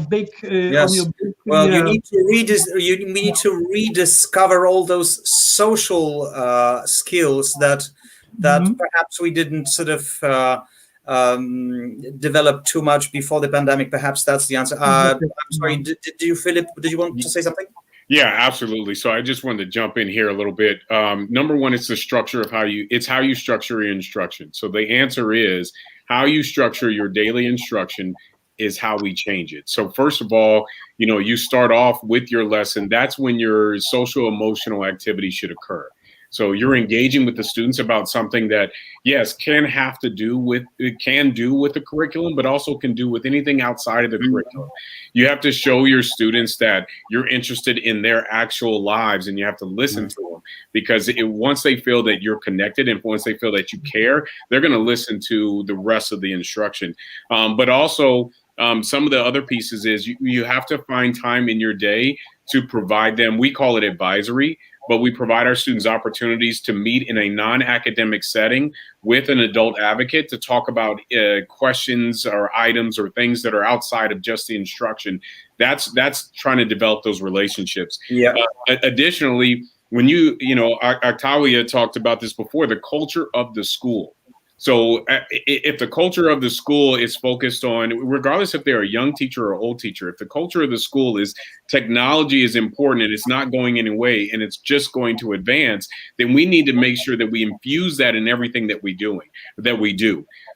big you need to rediscover all those social skills that perhaps we didn't sort of develop too much before the pandemic. Perhaps that's the answer. I'm sorry, did you, Philip, did you want to say something? Yeah, absolutely. So I just wanted to jump in here a little bit. Number one, it's the structure of how you structure your instruction. So the answer is how you structure your daily instruction is how we change it. So first of all, you start off with your lesson. That's when your social emotional activity should occur. So you're engaging with the students about something that, yes, can do with the curriculum, but also can do with anything outside of the curriculum. You have to show your students that you're interested in their actual lives, and you have to listen to them, because once they feel that you're connected and once they feel that you care, they're going to listen to the rest of the instruction. But also, some of the other pieces is you have to find time in your day to provide them. We call it advisory, but we provide our students opportunities to meet in a non-academic setting with an adult advocate to talk about questions or items or things that are outside of just the instruction. That's trying to develop those relationships. Yeah. Additionally, when Octavia talked about this before, the culture of the school. So if the culture of the school is focused on, regardless if they're a young teacher or old teacher, if the culture of the school is technology is important and it's not going any way and it's just going to advance, then we need to make sure that we infuse that in everything that we do.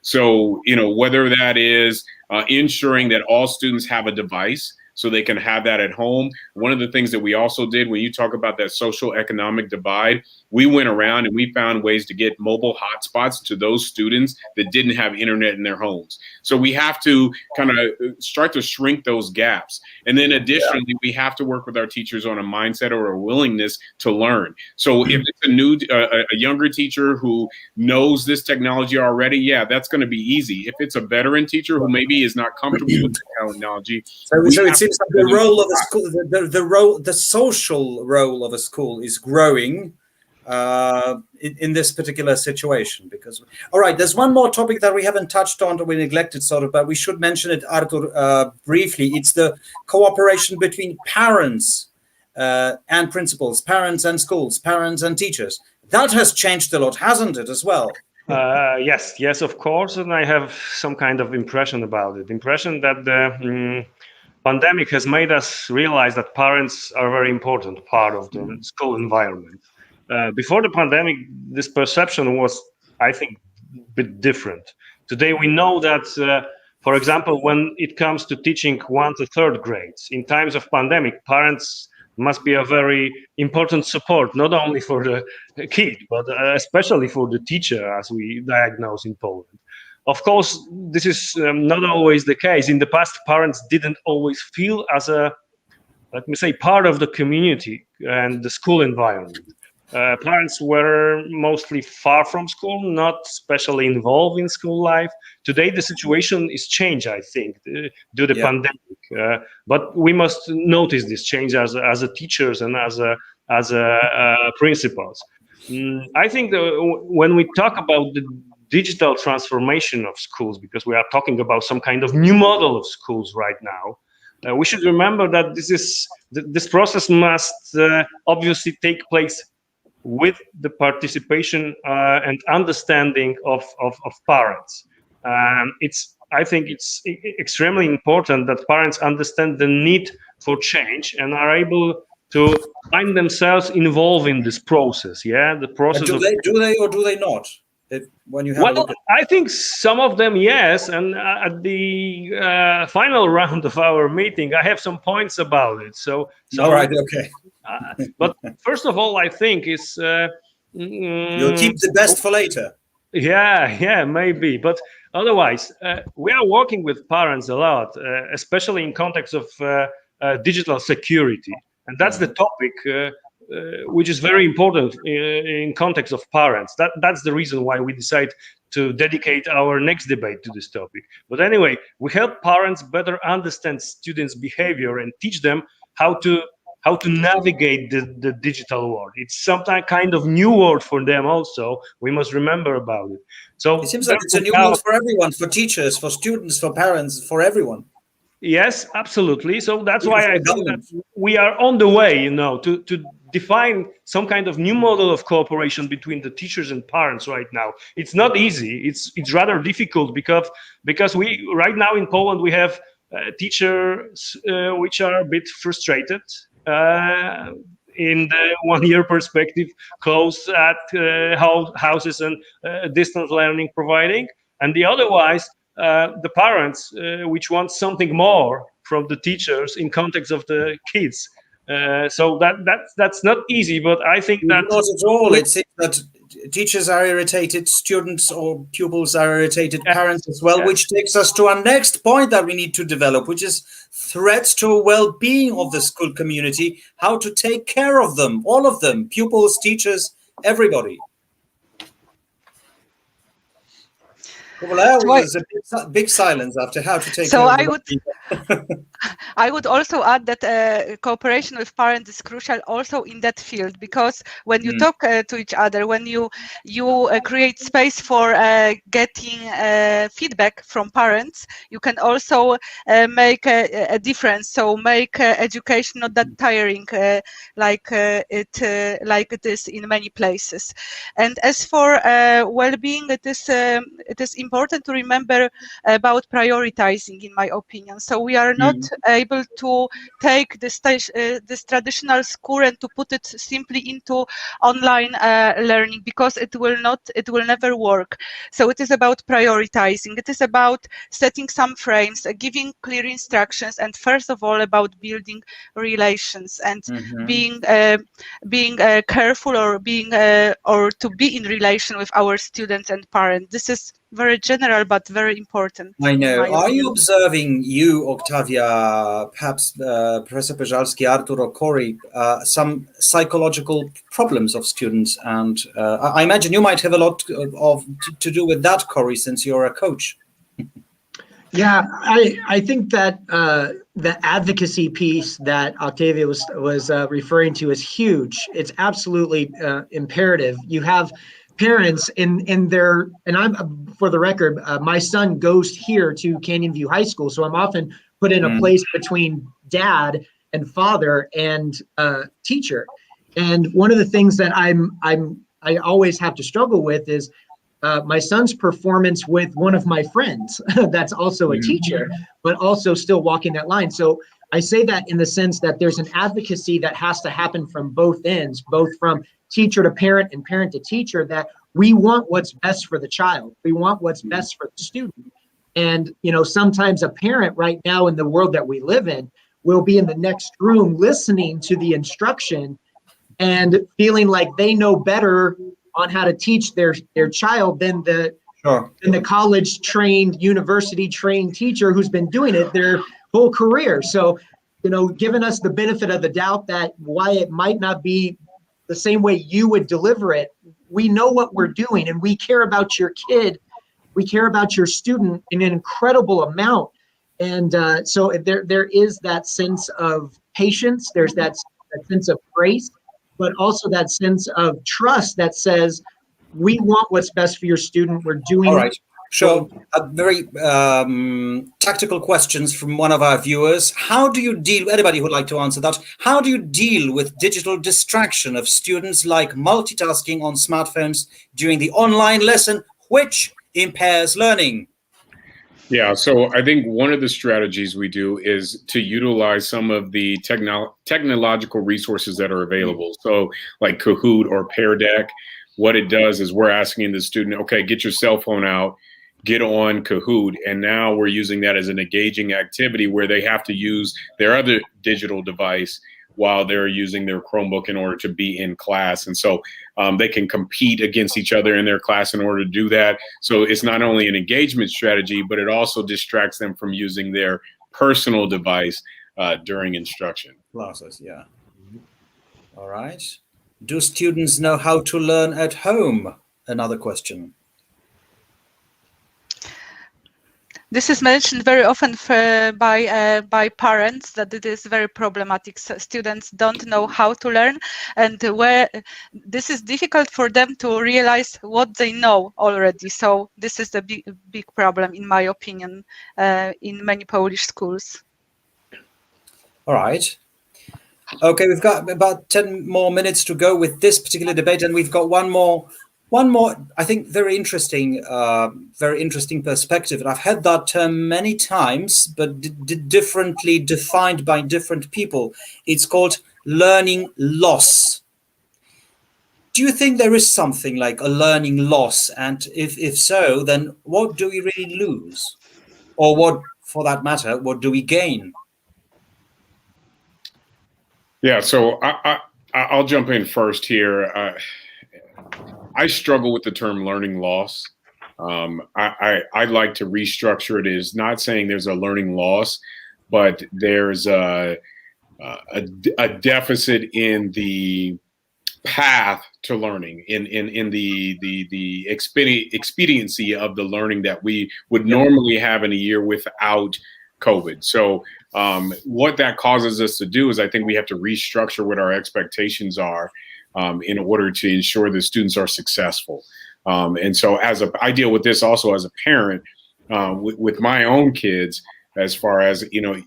So, whether that is ensuring that all students have a device. so they can have that at home. One of the things that we also did, when you talk about that social economic divide, we went around and we found ways to get mobile hotspots to those students that didn't have internet in their homes. So we have to kind of start to shrink those gaps. And then additionally, we have to work with our teachers on a mindset or a willingness to learn. So if it's a younger teacher who knows this technology already, yeah, that's going to be easy. If it's a veteran teacher who maybe is not comfortable with technology, so it seems like the role of a school, the social role of a school is growing in this particular situation. Because, all right, there's one more topic that we haven't touched on, that we neglected sort of, but we should mention it, Artur, briefly. It's the cooperation between parents and principals, parents and schools, parents and teachers. That has changed a lot, hasn't it, as well? Yes, of course. And I have some kind of impression about it. Impression that the pandemic has made us realize that parents are a very important part of the school environment. Before the pandemic, this perception was, I think, a bit different. Today, we know that, for example, when it comes to teaching 1 to 3rd grades, in times of pandemic, parents must be a very important support, not only for the kid, but especially for the teacher, as we diagnose in Poland. Of course, this is not always the case. In the past, parents didn't always feel as a, let me say, part of the community and the school environment. Parents were mostly far from school, not especially involved in school life. Today, the situation is changed, I think, due to the pandemic. But we must notice this change as a teachers and as a principals. I think when we talk about the digital transformation of schools, because we are talking about some kind of new model of schools right now, we should remember that this process must obviously take place with the participation and understanding of parents. I think it's extremely important that parents understand the need for change and are able to find themselves involved in this process. Yeah, the process. Do they or do they not? When you have I think some of them, yes. And at the final round of our meeting, I have some points about it. So all right, okay. But first of all, I think is you'll keep the best for later. Yeah, maybe. But otherwise, we are working with parents a lot, especially in context of digital security, and that's the topic which is very important in context of parents. That's the reason why we decide to dedicate our next debate to this topic. But anyway, we help parents better understand students' behavior and teach them how to navigate the digital world. It's sometimes kind of new world for them also. We must remember about it. So it seems like it's a new world for everyone, for teachers, for students, for parents, for everyone. Yes, absolutely. So that's why I think that we are on the way, to define some kind of new model of cooperation between the teachers and parents right now. It's not easy. It's rather difficult because we right now in Poland we have teachers which are a bit frustrated in the 1 year perspective, close at houses and distance learning providing, and the otherwise the parents which want something more from the teachers in context of the kids. So that's not easy, but I think that not at all. It seems that teachers are irritated, students or pupils are irritated, parents as well, which takes us to our next point that we need to develop, which is threats to well-being of the school community, how to take care of them, all of them, pupils, teachers, everybody. Well, there's a big silence after how to take care of them. I would also add that cooperation with parents is crucial also in that field, because when you talk to each other, when you create space for getting feedback from parents, you can also make a difference. So make education not that tiring like it is in many places. And as for well-being, it is important to remember about prioritizing, in my opinion. So we are not able to take this traditional school and to put it simply into online learning, because it will never work. So it is about prioritizing. It is about setting some frames, giving clear instructions, and first of all about building relations and being careful, or to be in relation with our students and parents. This is very general but very important. I know. Are you observing, Octavia, perhaps Professor Pejalski, Artur, or Corey, some psychological problems of students? And I imagine you might have a lot to do with that, Corey, since you're a coach. Yeah, I think that the advocacy piece that Octavia was referring to is huge. It's absolutely imperative. You have parents in their, and I'm, for the record, my son goes here to Canyon View High School, so I'm often put in a place between dad and father and teacher. And one of the things that I always have to struggle with is my son's performance with one of my friends that's also a teacher, but also still walking that line. So I say that in the sense that there's an advocacy that has to happen from both ends, both from teacher to parent and parent to teacher, that we want what's best for the child. We want what's best for the student. And, you know, sometimes a parent right now in the world that we live in will be in the next room listening to the instruction and feeling like they know better on how to teach their child than the college trained, university trained teacher who's been doing it their whole career. So, you know, giving us the benefit of the doubt that why it might not be the same way you would deliver it, we know what we're doing, and we care about your kid, we care about your student in an incredible amount. And so there is that sense of patience, there's that sense of grace, but also that sense of trust that says, we want what's best for your student. We're doing. All right. So, very tactical questions from one of our viewers. How do you deal, anybody who would like to answer that, how do you deal with digital distraction of students, like multitasking on smartphones during the online lesson, which impairs learning? Yeah, so I think one of the strategies we do is to utilize some of the technological resources that are available. So like Kahoot or Pear Deck, what it does is we're asking the student, okay, get your cell phone out, get on Kahoot, and now we're using that as an engaging activity where they have to use their other digital device while they're using their Chromebook in order to be in class. And so they can compete against each other in their class in order to do that. So it's not only an engagement strategy, but it also distracts them from using their personal device during instruction. Classes, yeah. All right. Do students know how to learn at home? Another question. This is mentioned very often by parents, that it is very problematic. So students don't know how to learn, and where this is difficult for them to realize what they know already. So this is a big problem, in my opinion, in many Polish schools. All right. Okay, we've got about 10 more minutes to go with this particular debate, and we've got one more, I think, very interesting perspective. And I've had that term many times, but differently defined by different people. It's called learning loss. Do you think there is something like a learning loss? And if so, then what do we really lose? Or what, for that matter, what do we gain? Yeah, so I'll jump in first here. I struggle with the term learning loss. I'd like to restructure it as not saying there's a learning loss, but there's a deficit in the path to learning, in the expediency of the learning that we would normally have in a year without COVID. So what that causes us to do is I think we have to restructure what our expectations are in order to ensure that students are successful. And so I deal with this also as a parent with my own kids, as far as, you know,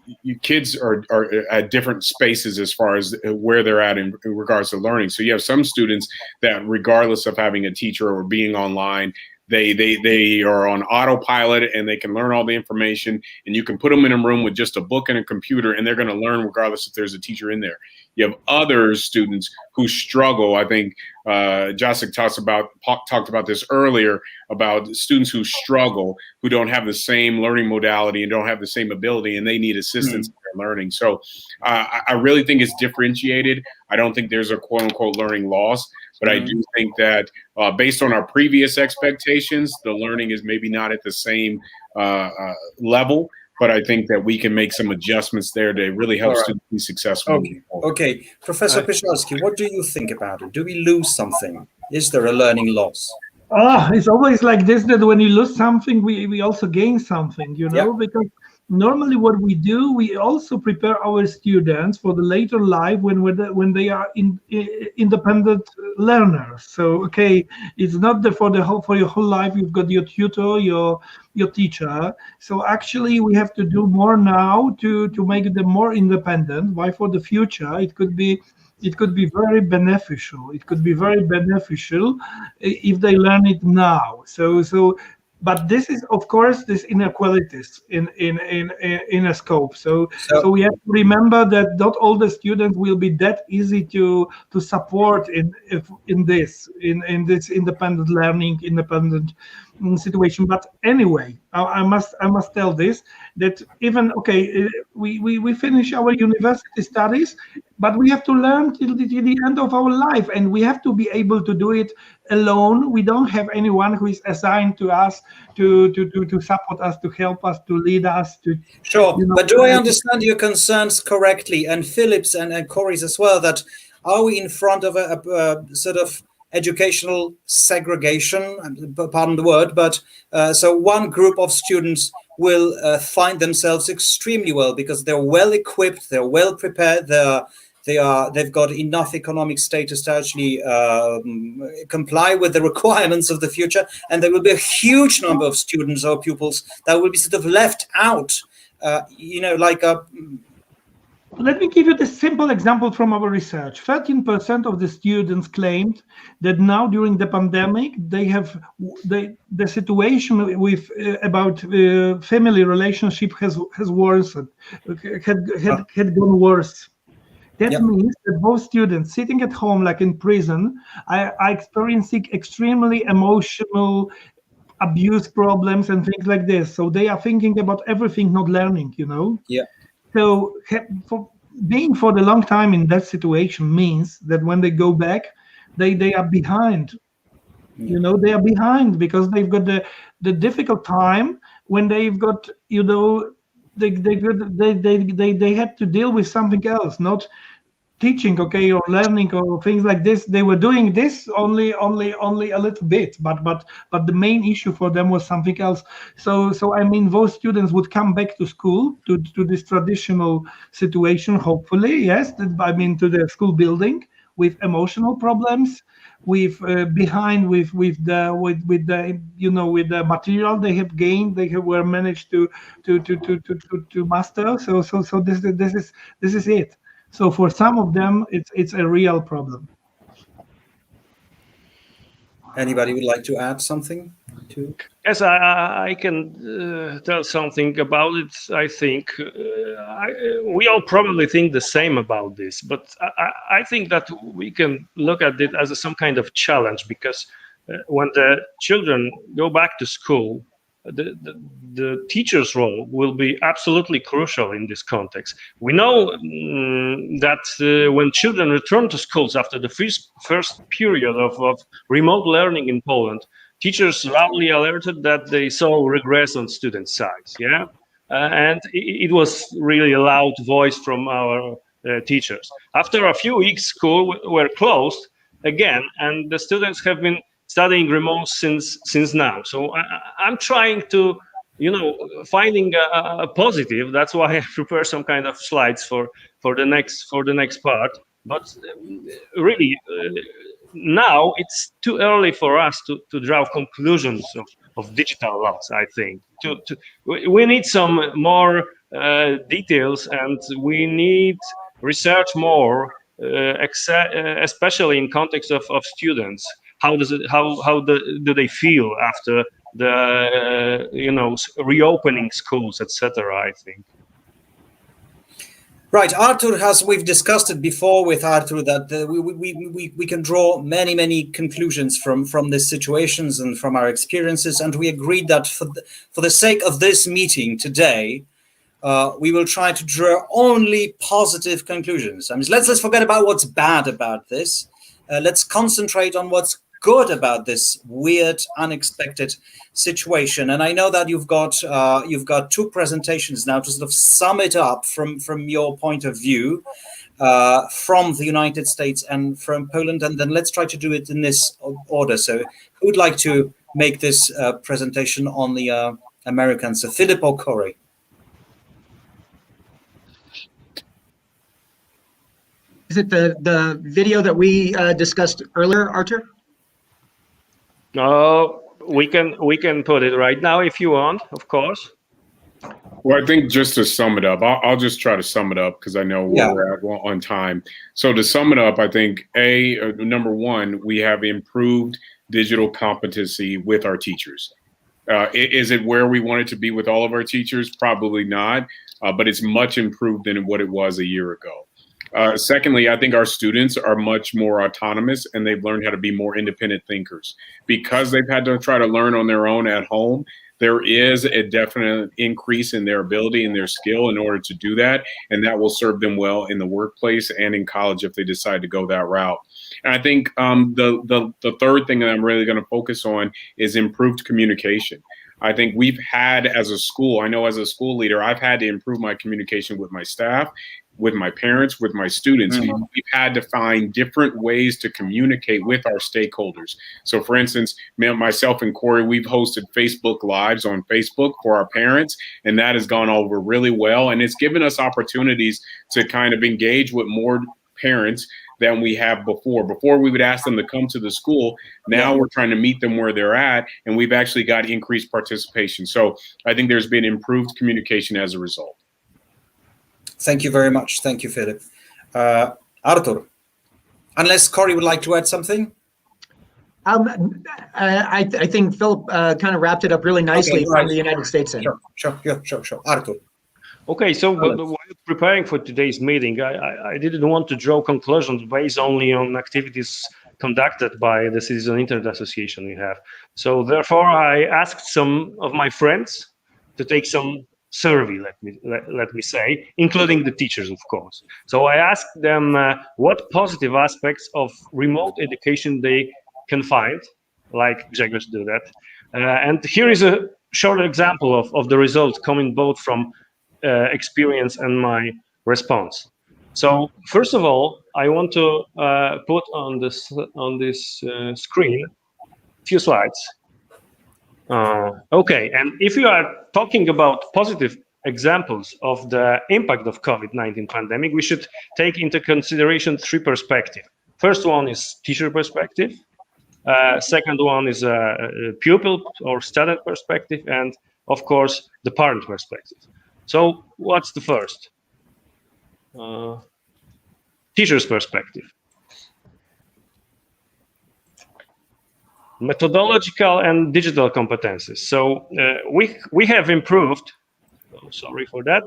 kids are at different spaces as far as where they're at in regards to learning. So you have some students that, regardless of having a teacher or being online, they are on autopilot and they can learn all the information, and you can put them in a room with just a book and a computer and they're going to learn regardless if there's a teacher in there. You have other students who struggle. I think Jacek talked about this earlier, about students who struggle, who don't have the same learning modality and don't have the same ability, and they need assistance in their learning. So I really think it's differentiated. I don't think there's a quote unquote learning loss, but I do think that based on our previous expectations, the learning is maybe not at the same level. But I think that we can make some adjustments there to really help students be successful. Okay. Professor Pichalski, what do you think about it? Do we lose something? Is there a learning loss? It's always like this, that when you lose something, we also gain something, because normally what we do, we also prepare our students for the later life when they are independent learners. So, okay, it's not for your whole life, you've got your tutor, your teacher. So actually we have to do more now to make them more independent. Why? For the future, it could be very beneficial. It could be very beneficial if they learn it now. But this is, of course, this inequalities in a scope. So we have to remember that not all the students will be that easy to support in this independent learning, independent situation. But anyway, I must tell this, that even we finish our university studies, but we have to learn till the end of our life, and we have to be able to do it alone. We don't have anyone who is assigned to us to support us, to help us, to lead us. Sure, but do I understand your concerns correctly, and Philip's and Corey's as well, that are we in front of a sort of educational segregation, pardon the word, but so one group of students will find themselves extremely well because they're well equipped, they're well prepared, they've got enough economic status to actually comply with the requirements of the future, and there will be a huge number of students or pupils that will be sort of left out, Let me give you the simple example from our research. 13% of the students claimed that now during the pandemic, they have the situation with about family relationship has worsened, had gone worse. That means that both students sitting at home, like in prison, are experiencing extremely emotional abuse problems and things like this. So they are thinking about everything, not learning, Yeah. So being for the long time in that situation means that when they go back, they are behind. They are behind because they've got the difficult time when they've got, they had to deal with something else, not teaching, or learning or things like this. They were doing this only a little bit, but the main issue for them was something else. So those students would come back to school, to this traditional situation, hopefully, yes, to the school building with emotional problems, with behind with the material they have gained, were managed to master. So this is it. So for some of them, it's a real problem. Anybody would like to add something to? Yes, I can tell something about it. I think we all probably think the same about this, but I think that we can look at it as some kind of challenge, because when the children go back to school, the teacher's role will be absolutely crucial in this context. We know that when children return to schools after the first period of remote learning in Poland, teachers loudly alerted that they saw regress on student size. And it was really a loud voice from our teachers. After a few weeks, schools were closed again, and the students have been studying remote since now. So I'm trying to, finding a positive. That's why I prepare some kind of slides for the next part. But really, now it's too early for us to draw conclusions of digital loss. I think we need some more details, and we need research more, especially in context of students. how do they feel after the reopening schools, etc. I think. Right, Artur, we've discussed it before with Artur that we can draw many conclusions from these situations and from our experiences, and we agreed that for the sake of this meeting today, we will try to draw only positive conclusions. I mean, let's forget about what's bad about this. Let's concentrate on what's good about this weird, unexpected situation. And I know that you've got two presentations now to sort of sum it up from your point of view, from the United States and from Poland. And then let's try to do it in this order. So who would like to make this presentation on the Americans? So Philip or Corey? Is it the video that we discussed earlier, Artur? No, we can put it right now if you want, of course. Well, I think just to sum it up, I'll just try to sum it up because I know we're on time. So to sum it up, I think number one, we have improved digital competency with our teachers. Is it where we want it to be with all of our teachers? Probably not, but it's much improved than what it was a year ago. Secondly, I think our students are much more autonomous and they've learned how to be more independent thinkers. Because they've had to try to learn on their own at home, there is a definite increase in their ability and their skill in order to do that. And that will serve them well in the workplace and in college if they decide to go that route. And I think the third thing that I'm really going to focus on is improved communication. I think we've had as a school, I know as a school leader, I've had to improve my communication with my staff, with my parents, with my students. Mm-hmm. We've had to find different ways to communicate with our stakeholders. So for instance, myself and Corey, we've hosted Facebook Lives on Facebook for our parents, and that has gone over really well. And it's given us opportunities to kind of engage with more parents than we have before. Before we would ask them to come to the school. Now we're trying to meet them where they're at, and we've actually got increased participation. So I think there's been improved communication as a result. Thank you very much. Thank you, Philip. Artur, unless Corey would like to add something? I think Philip kind of wrapped it up really nicely from the United States. Sure. Artur. Okay, so while preparing for today's meeting, I didn't want to draw conclusions based only on activities conducted by the Citizen Internet Association we have. So therefore, I asked some of my friends to take some survey, let me say, including the teachers, of course. So I asked them what positive aspects of remote education they can find, like Grzegorz do that. And here is a short example of the results coming both from experience and my response. So first of all, I want to put on this screen a few slides. Okay, and if you are talking about positive examples of the impact of COVID-19 pandemic, we should take into consideration three perspectives. First one is teacher perspective. Second one is a pupil or student perspective, and of course the parent perspective. So what's the first? Teacher's perspective. Methodological and digital competencies. So we have improved. Oh, sorry for that.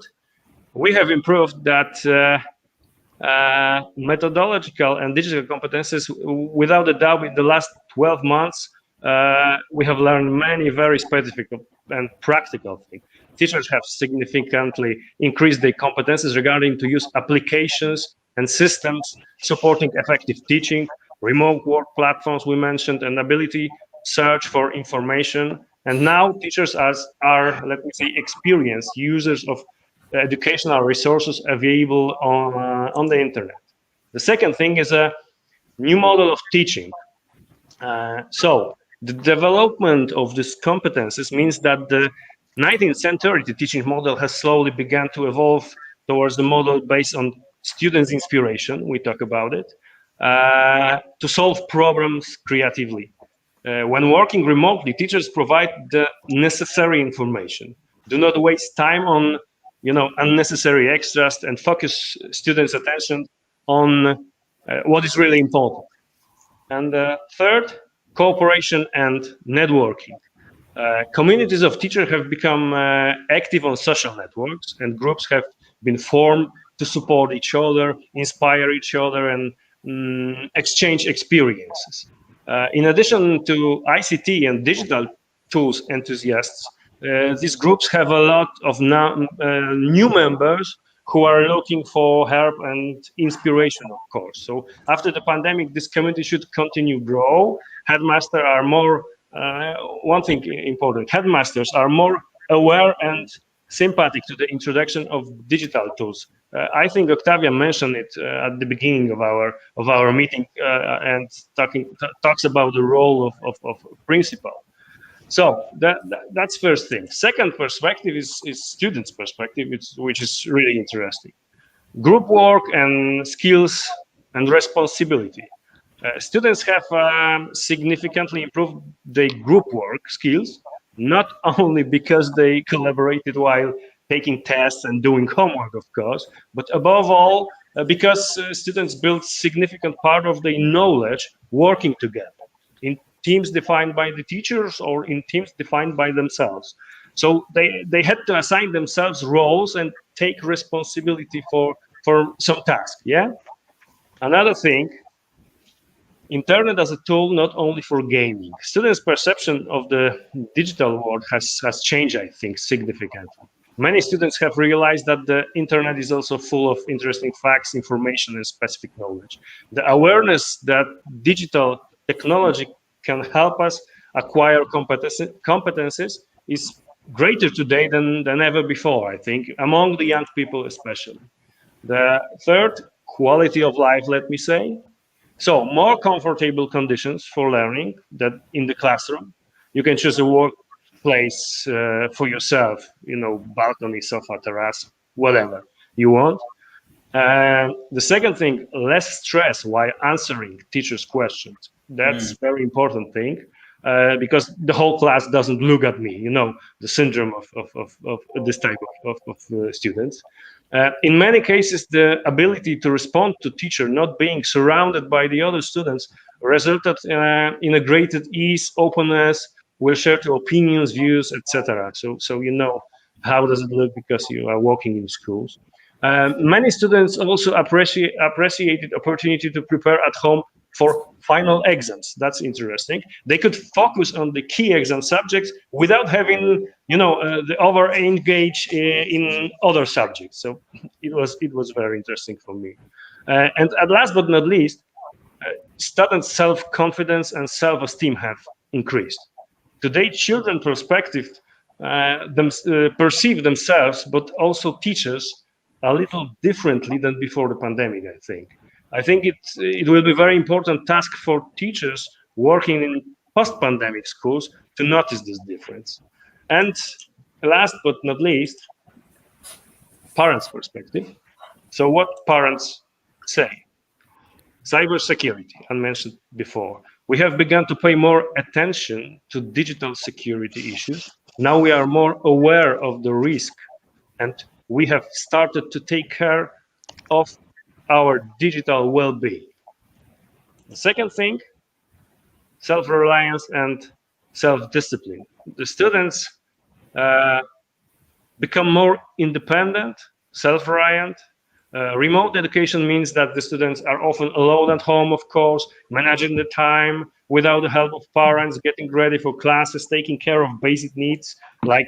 We have improved that methodological and digital competencies. Without a doubt, in the last 12 months, we have learned many very specific and practical things. Teachers have significantly increased their competencies regarding to use applications and systems supporting effective teaching, remote work platforms we mentioned, and ability search for information. And now teachers are, let me say, experienced users of educational resources available on the internet. The second thing is a new model of teaching. So the development of these competencies means that the 19th century teaching model has slowly begun to evolve towards the model based on students' inspiration. We talk about it. To solve problems creatively. When working remotely, teachers provide the necessary information. Do not waste time on, unnecessary extras, and focus students' attention on what is really important. And third, cooperation, and networking. Communities of teachers have become active on social networks, and groups have been formed to support each other, inspire each other, and exchange experiences. In addition to ICT and digital tools enthusiasts, these groups have a lot of new members who are looking for help and inspiration, of course. So after the pandemic, this community should continue grow. Headmasters are more, one thing important, headmasters are more aware and sympathetic to the introduction of digital tools. I think Octavia mentioned it at the beginning of our meeting and talks about the role of principal. So that's first thing. Second perspective is students' perspective, which is really interesting. Group work and skills and responsibility. Students have significantly improved their group work skills, not only because they collaborated while taking tests and doing homework, of course, but above all, because students built significant part of their knowledge working together in teams defined by the teachers or in teams defined by themselves. So they had to assign themselves roles and take responsibility for some task, yeah? Another thing, internet as a tool not only for gaming. Students' perception of the digital world has changed, I think, significantly. Many students have realized that the internet is also full of interesting facts, information, and specific knowledge. The awareness that digital technology can help us acquire competencies is greater today than ever before, I think, among the young people especially. The third, quality of life, let me say. So more comfortable conditions for learning that in the classroom. You can choose a workplace for yourself, balcony, sofa, terrace, whatever you want. The second thing, less stress while answering teachers' questions. That's very important thing because the whole class doesn't look at me, the syndrome of this type of students. In many cases, the ability to respond to teacher not being surrounded by the other students resulted in a greater ease, openness, will share your opinions, views, etc. So how does it look because you are working in schools. Many students also appreciated opportunity to prepare at home for final exams. That's interesting. They could focus on the key exam subjects without having, the over engage in other subjects. So it was very interesting for me. And at last but not least, students' self-confidence and self-esteem have increased. Today, children perspective perceive themselves, but also teachers a little differently than before the pandemic, I think. I think it will be a very important task for teachers working in post-pandemic schools to notice this difference. And last but not least, parents' perspective. So what parents say? Cybersecurity, I mentioned before. We have begun to pay more attention to digital security issues. Now we are more aware of the risk, and we have started to take care of our digital well-being. The second thing, self-reliance and self-discipline. The students become more independent, self-reliant. Remote education means that the students are often alone at home, of course, managing the time without the help of parents, getting ready for classes, taking care of basic needs like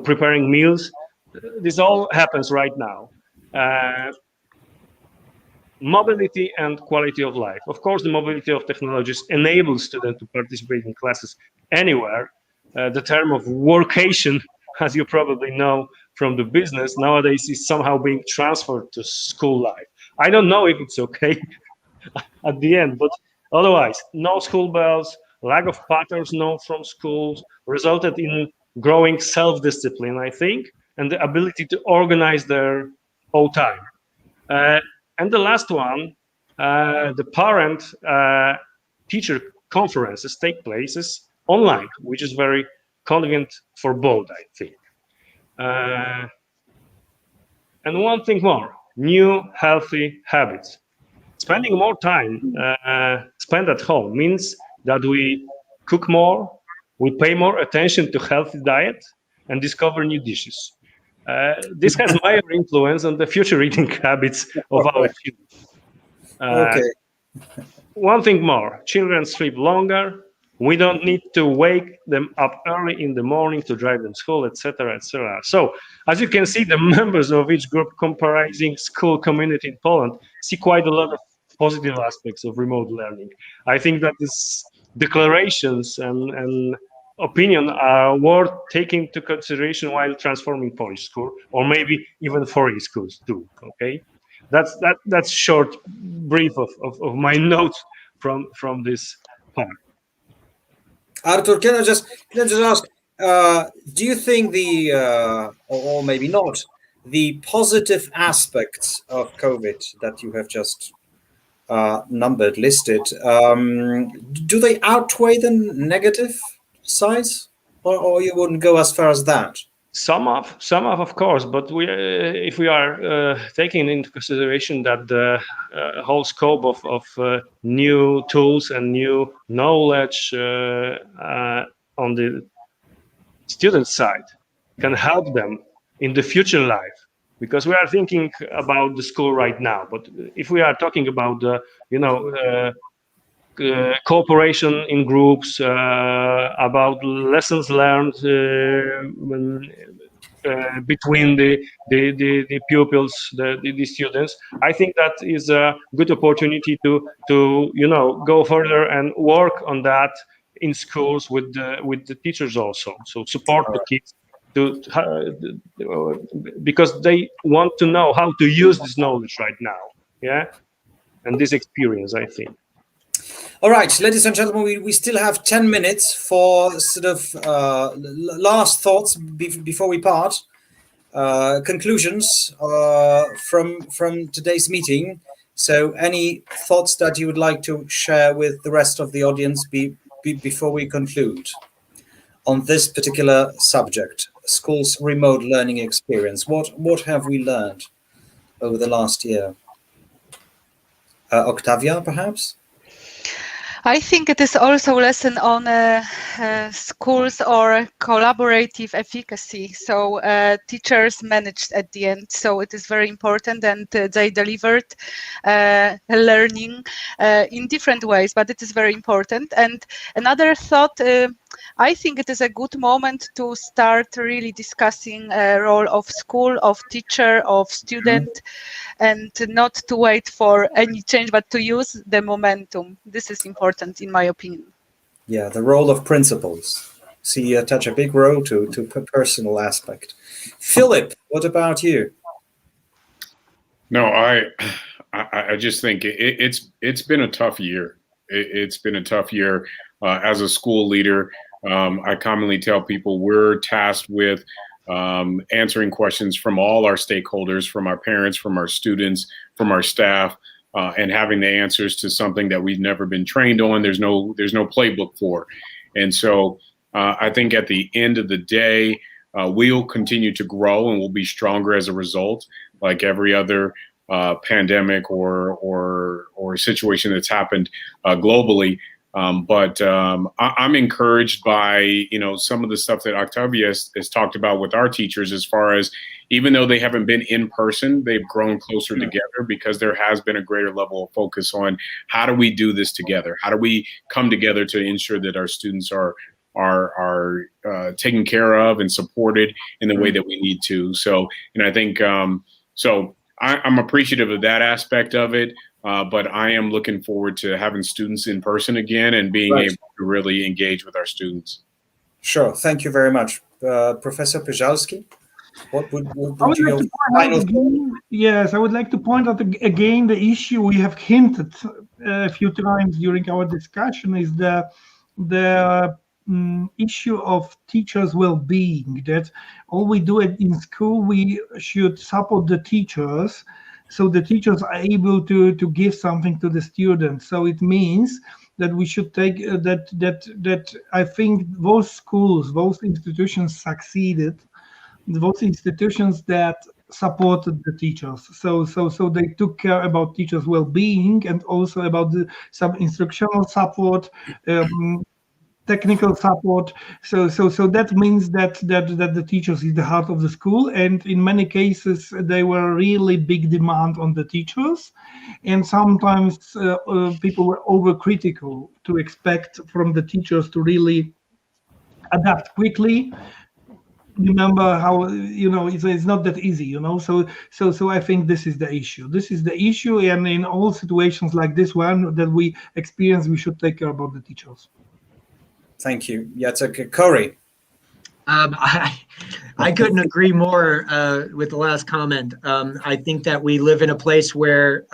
preparing meals. This all happens right now. Mobility and quality of life. Of course, the mobility of technologies enables students to participate in classes anywhere. The term of workation, as you probably know from the business, nowadays is somehow being transferred to school life. I don't know if it's okay at the end, but otherwise, no school bells, lack of patterns known from schools resulted in growing self-discipline, I think, and the ability to organize their own time. And the last one, the parent-teacher conferences take places online, which is very convenient for both, I think. And one thing more, new healthy habits. Spending more time spent at home means that we cook more, we pay more attention to healthy diet, and discover new dishes. This has major influence on the future eating habits of our children. Okay. One thing more, children sleep longer. We don't need to wake them up early in the morning to drive them to school, etc., etc. So, as you can see, the members of each group comprising school community in Poland see quite a lot of positive aspects of remote learning. I think that these declarations and opinion are worth taking into consideration while transforming Polish school, or maybe even foreign schools too. Okay, that's short brief of my notes from this part. Artur, can I just ask, do you think or maybe not, the positive aspects of COVID that you have just listed, do they outweigh the negative sides, or you wouldn't go as far as that? Some of course, but if we are taking into consideration that the whole scope of new tools and new knowledge on the student side can help them in the future life, because we are thinking about the school right now. But if we are talking about cooperation in groups, about lessons learned between the pupils, the students, I think that is a good opportunity to go further and work on that in schools with the teachers also. So support the kids because they want to know how to use this knowledge right now, and this experience, I think. All right, ladies and gentlemen, we still have 10 minutes for sort of last thoughts before we part. Conclusions from today's meeting. So any thoughts that you would like to share with the rest of the audience before we conclude on this particular subject, schools' remote learning experience? What have we learned over the last year? Octavia, perhaps? I think it is also a lesson on schools or collaborative efficacy. So teachers managed at the end. So it is very important, and they delivered learning in different ways, but it is very important. And another thought, I think it is a good moment to start really discussing a role of school, of teacher, of student, and not to wait for any change, but to use the momentum. This is important, in my opinion. Yeah, the role of principals. See, you attach a big role to personal aspect. Philip, what about you? No, I just think it's been a tough year. It's been a tough year as a school leader. I commonly tell people we're tasked with answering questions from all our stakeholders, from our parents, from our students, from our staff, and having the answers to something that we've never been trained on. There's no playbook for. And so I think at the end of the day, we'll continue to grow and we'll be stronger as a result, like every other pandemic or situation that's happened globally. But I'm encouraged by, some of the stuff that Octavia has talked about with our teachers, as far as, even though they haven't been in person, they've grown closer together, because there has been a greater level of focus on how do we do this together? How do we come together to ensure that our students are taken care of and supported in the way that we need to? So, and I think, I'm appreciative of that aspect of it. But I am looking forward to having students in person again and being able to really engage with our students. Sure. Thank you very much. Professor Pyszalski, what would you Yes, I would like to point out again the issue we have hinted a few times during our discussion is the issue of teachers' well-being. That all we do in school, we should support the teachers, so the teachers are able to give something to the students. So it means that we should take that I think those schools, those institutions succeeded, those institutions that supported the teachers. So they took care about teachers' well-being and also about some instructional support, technical support. So that means that the teachers is the heart of the school, and in many cases they were really big demand on the teachers, and sometimes people were overcritical to expect from the teachers to really adapt quickly. Remember how, it's not that easy, so I think this is the issue, and in all situations like this one that we experience, we should take care about the teachers. Thank you. Jacek. Corey. I couldn't agree more with the last comment. I think that we live in a place where,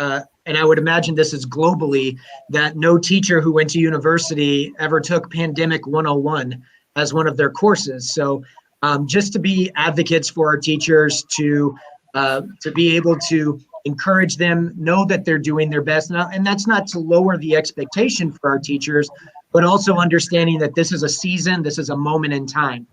and I would imagine this is globally, that no teacher who went to university ever took Pandemic 101 as one of their courses. So just to be advocates for our teachers, to be able to encourage them, know that they're doing their best. And that's not to lower the expectation for our teachers, but also understanding that this is a season, this is a moment in time.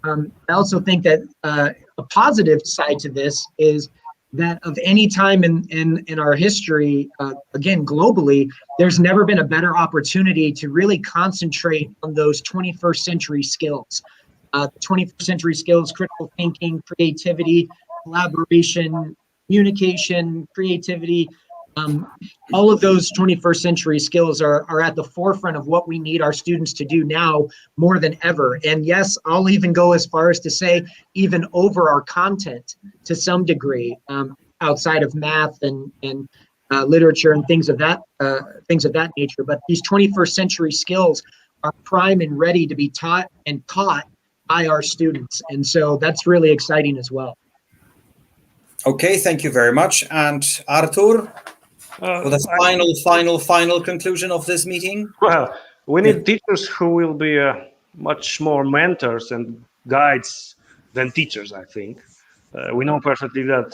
I also think that a positive side to this is that of any time in our history, again, globally, there's never been a better opportunity to really concentrate on those 21st century skills. 21st century skills, critical thinking, creativity, collaboration, communication, creativity. All of those 21st century skills are at the forefront of what we need our students to do now more than ever. And yes, I'll even go as far as to say even over our content to some degree, outside of math and literature and things of that nature. But these 21st century skills are prime and ready to be taught and caught by our students. And so that's really exciting as well. Okay, thank you very much. And Artur, for the final conclusion of this meeting? Well, we need teachers who will be much more mentors and guides than teachers, I think. We know perfectly that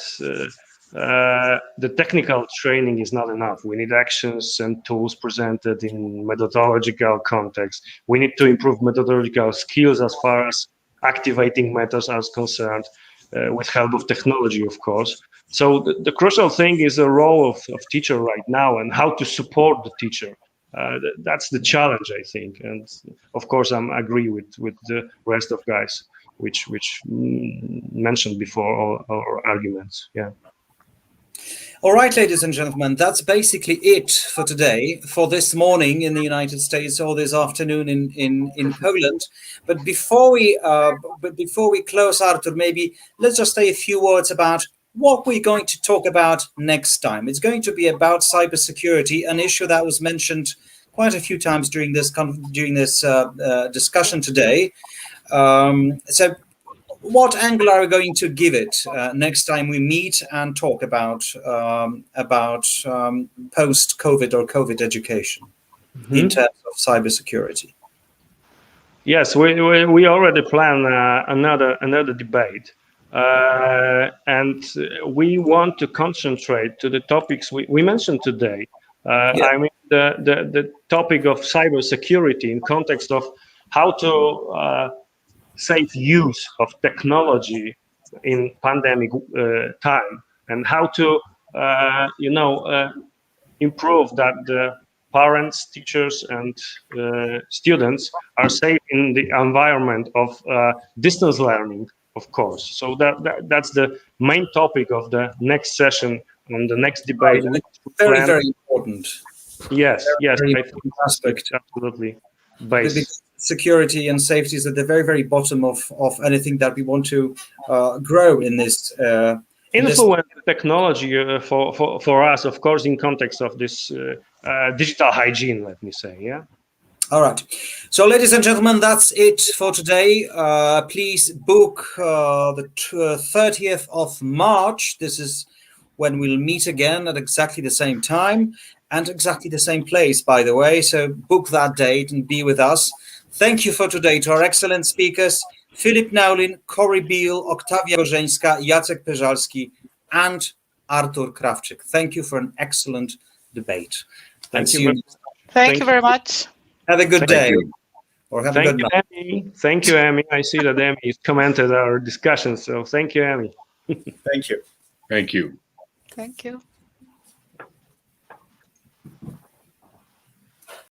the technical training is not enough. We need actions and tools presented in methodological context. We need to improve methodological skills as far as activating methods are concerned, with help of technology, of course. So the crucial thing is the role of teacher right now and how to support the teacher. That's the challenge, I think. And of course, I agree with the rest of guys, which mentioned before all our arguments. Yeah. All right, ladies and gentlemen, that's basically it for today, for this morning in the United States or this afternoon in Poland. But before we close, Artur, maybe let's just say a few words about what we're going to talk about next time. It's going to be about cybersecurity, an issue that was mentioned quite a few times during this discussion today. So what angle are we going to give it next time we meet and talk about post-COVID or COVID education in terms of cybersecurity? Yes, we already plan another debate, and we want to concentrate to the topics we mentioned today. I mean the topic of cybersecurity in context of how to safe use of technology in pandemic time, and how to improve that the parents, teachers, and students are safe in the environment of distance learning, of course. So that's the main topic of the next session on the next debate. Very important. Yes, very I think aspect. Absolutely. Base. Security and safety is at the very, very bottom of anything that we want to grow in this. Influence technology for us, of course, in context of this digital hygiene, let me say, yeah. All right. So, ladies and gentlemen, that's it for today. Please book the 30th of March. This is when we'll meet again at exactly the same time and exactly the same place, by the way. So book that date and be with us. Thank you for today to our excellent speakers, Filip Naulin, Corey Beale, Oktawia Gorzeńska, Jacek Peżalski, and Artur Krawczyk. Thank you for an excellent debate. Thank you. Thank you very much. Have a good day. Or have a good night. Emmy. Thank you, Emmy. I see that Emmy has commented our discussion, so thank you, Emmy. Thank you. Thank you. Thank you.